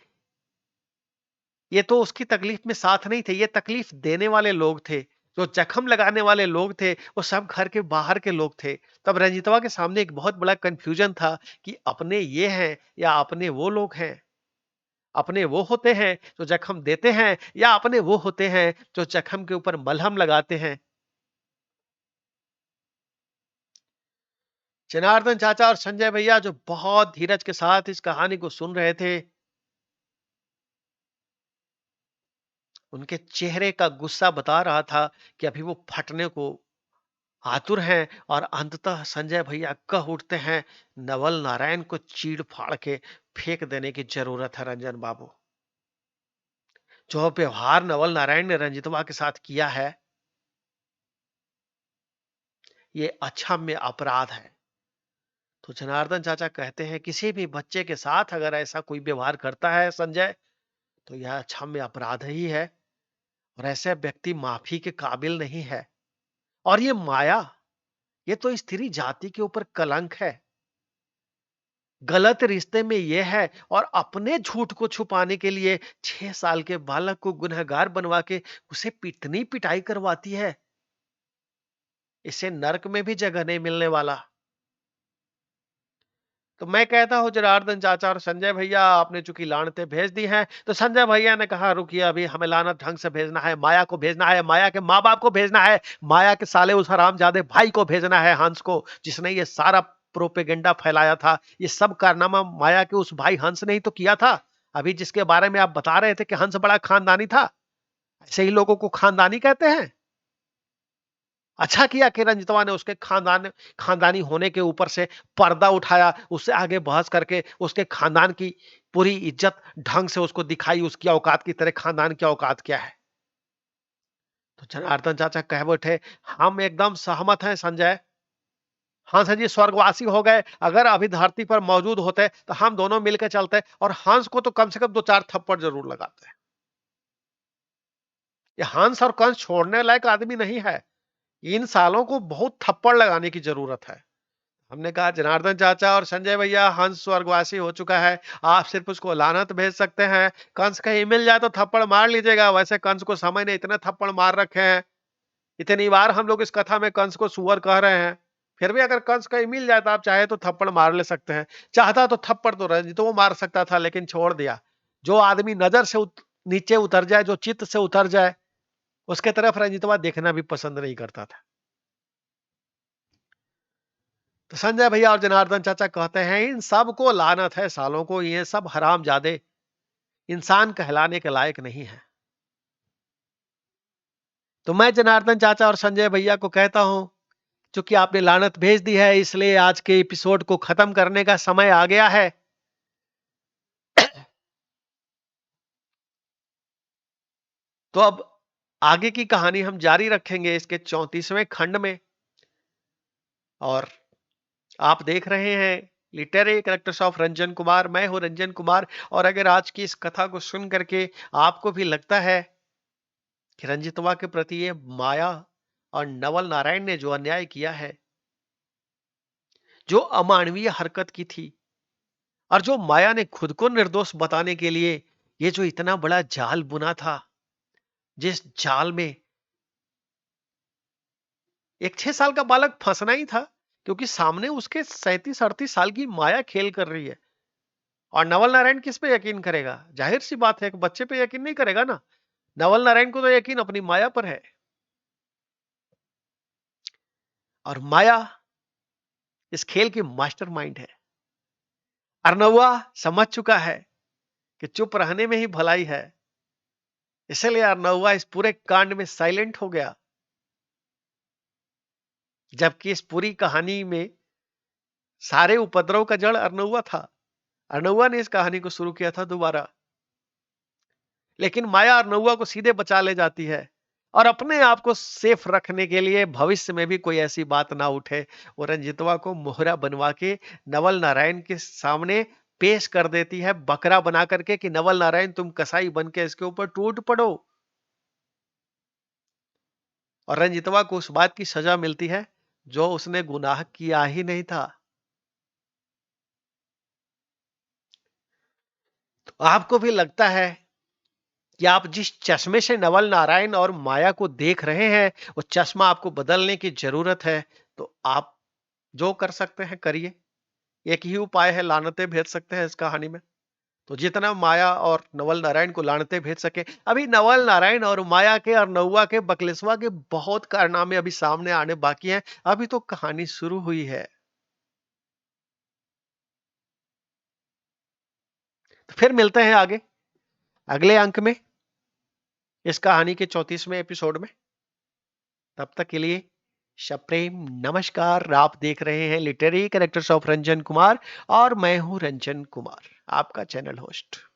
ये तो उसकी तकलीफ में साथ नहीं थे, ये तकलीफ देने वाले लोग थे, जो जख्म लगाने वाले लोग थे, वो सब घर के बाहर के लोग थे। तब रंजितवा के सामने एक बहुत बड़ा कंफ्यूजन था कि अपने ये हैं या अपने वो लोग हैं। अपने वो होते हैं जो जख्म देते हैं, या अपने वो होते हैं जो जख्म के ऊपर मलहम लगाते हैं। जनार्दन चाचा और संजय भैया, जो बहुत धीरज के साथ इस कहानी को सुन रहे थे, उनके चेहरे का गुस्सा बता रहा था कि अभी वो फटने को आतुर हैं। और अंततः संजय भैया कह उठते हैं, नवल नारायण को चीड़ फाड़ के फेंक देने की जरूरत है रंजन बाबू। जो व्यवहार नवल नारायण ने रंजितवा के साथ किया है, ये अक्षम्य अपराध है। तो जनार्दन चाचा कहते हैं, किसी भी बच्चे के साथ अगर ऐसा कोई व्यवहार करता है संजय, तो यह अक्षम्य अपराध ही है, और ऐसे व्यक्ति माफी के काबिल नहीं है। और ये माया, ये तो स्त्री जाति के ऊपर कलंक है। गलत रिश्ते में यह है, और अपने झूठ को छुपाने के लिए 6 साल के बालक को गुनहगार बनवा के उसे इतनी पिटाई करवाती है। इसे नरक में भी जगह नहीं मिलने वाला। तो मैं कहता हूँ, जनार्दन चाचा और संजय भैया, आपने चूंकि लानतें भेज दी हैं, तो संजय भैया ने कहा, रुकिए, अभी हमें लानत ढंग से भेजना है, माया को भेजना है, माया के माँ बाप को भेजना है, माया के साले उस हरामजादे भाई को भेजना है, हंस को, जिसने ये सारा प्रोपेगेंडा फैलाया था। ये सब कारनामा माया के उस भाई हंस ने ही तो किया था। अभी जिसके बारे में आप बता रहे थे कि हंस बड़ा खानदानी था, ऐसे ही लोगों को खानदानी कहते हैं। अच्छा किया कि रंजितवा ने उसके खानदानी होने के ऊपर से पर्दा उठाया, उससे आगे बहस करके उसके खानदान की पूरी इज्जत ढंग से उसको दिखाई, उसकी औकात की तरह खानदान की औकात क्या है। तो जनार्दन चाचा कह बैठे, हम एकदम सहमत हैं संजय। हंस जी स्वर्गवासी हो गए, अगर अभी धरती पर मौजूद होते तो हम दोनों मिलकर चलते, और हंस को तो कम से कम 2-4 थप्पड़ जरूर लगाते। ये हंस और कंस छोड़ने लायक आदमी नहीं है। इन सालों को बहुत थप्पड़ लगाने की जरूरत है। हमने कहा जनार्दन चाचा और संजय भैया, हंस स्वर्गवासी हो चुका है, आप सिर्फ उसको लानत भेज सकते हैं। कंस कहीं मिल जाए तो थप्पड़ मार लीजिएगा। वैसे कंस को समय ने इतने थप्पड़ मार रखे हैं, इतनी बार हम लोग इस कथा में कंस को सुअर कह रहे हैं, फिर भी अगर कंस कहीं मिल जाए तो आप चाहे तो थप्पड़ मार ले सकते हैं। चाहता तो थप्पड़ तो रंजित वो मार सकता था, लेकिन छोड़ दिया। जो आदमी नजर से नीचे उतर जाए, जो चित्त से उतर जाए, उसके तरफ रंजितवा देखना भी पसंद नहीं करता था। तो संजय भैया और जनार्दन चाचा कहते हैं इन सब को लानत है, सालों को, ये सब हरामजादे इंसान कहलाने के लायक नहीं है। तो मैं जनार्दन चाचा और संजय भैया को कहता हूं, चूंकि आपने लानत भेज दी है, इसलिए आज के एपिसोड को खत्म करने का समय आ गया है। तो अब आगे की कहानी हम जारी रखेंगे इसके 34वें खंड में। और आप देख रहे हैं literary characters of Ranjan Kumar. मैं हूं रंजन कुमार। और अगर आज की इस कथा को सुन करके आपको भी लगता है कि रंजितवा के प्रति ये माया और नवल नारायण ने जो अन्याय किया है, जो अमानवीय हरकत की थी, और जो माया ने खुद को निर्दोष बताने के लिए ये जो इतना बड़ा जाल बुना था, जिस जाल में एक 6 साल का बालक फंसना ही था, क्योंकि सामने उसके 37-38 साल की माया खेल कर रही है। और नवल नारायण किस पे यकीन करेगा? जाहिर सी बात है, एक बच्चे पे यकीन नहीं करेगा ना। नवल नारायण को तो यकीन अपनी माया पर है। और माया इस खेल की मास्टरमाइंड है। अर्नवा समझ चुका है कि चुप रहने में ही भलाई है, इसलिए अर्नवा इस पूरे कांड में साइलेंट हो गया। जबकि इस पूरी कहानी में सारे उपद्रव का जड़ अर्नवा था। अर्नवा ने इस कहानी को शुरू किया था दोबारा। लेकिन माया अर्नवा को सीधे बचा ले जाती है, और अपने आप को सेफ रखने के लिए भविष्य में भी कोई ऐसी बात ना उठे, वो रंजितवा को मोहरा बनवा के नवल नारायण के सामने पेश कर देती है, बकरा बना करके, कि नवल नारायण तुम कसाई बन के इसके ऊपर टूट पड़ो। और रंजितवा को उस बात की सजा मिलती है जो उसने गुनाह किया ही नहीं था। तो आपको भी लगता है कि आप जिस चश्मे से नवल नारायण और माया को देख रहे हैं, वो चश्मा आपको बदलने की जरूरत है। तो आप जो कर सकते हैं करिए। एक ही उपाय है, लानतें भेज सकते हैं इस कहानी में। तो जितना माया और नवल नारायण को लानतें भेज सके। अभी नवल नारायण और माया के और नौवा के बकलेसवा के बहुत कारनामे अभी सामने आने बाकी हैं। अभी तो कहानी शुरू हुई है। तो फिर मिलते हैं आगे अगले अंक में, इस कहानी के 34वें एपिसोड में। तब तक के लिए सप्रेम नमस्कार। आप देख रहे हैं literary characters of Ranjan Kumar, और मैं हूं रंजन कुमार, आपका चैनल होस्ट।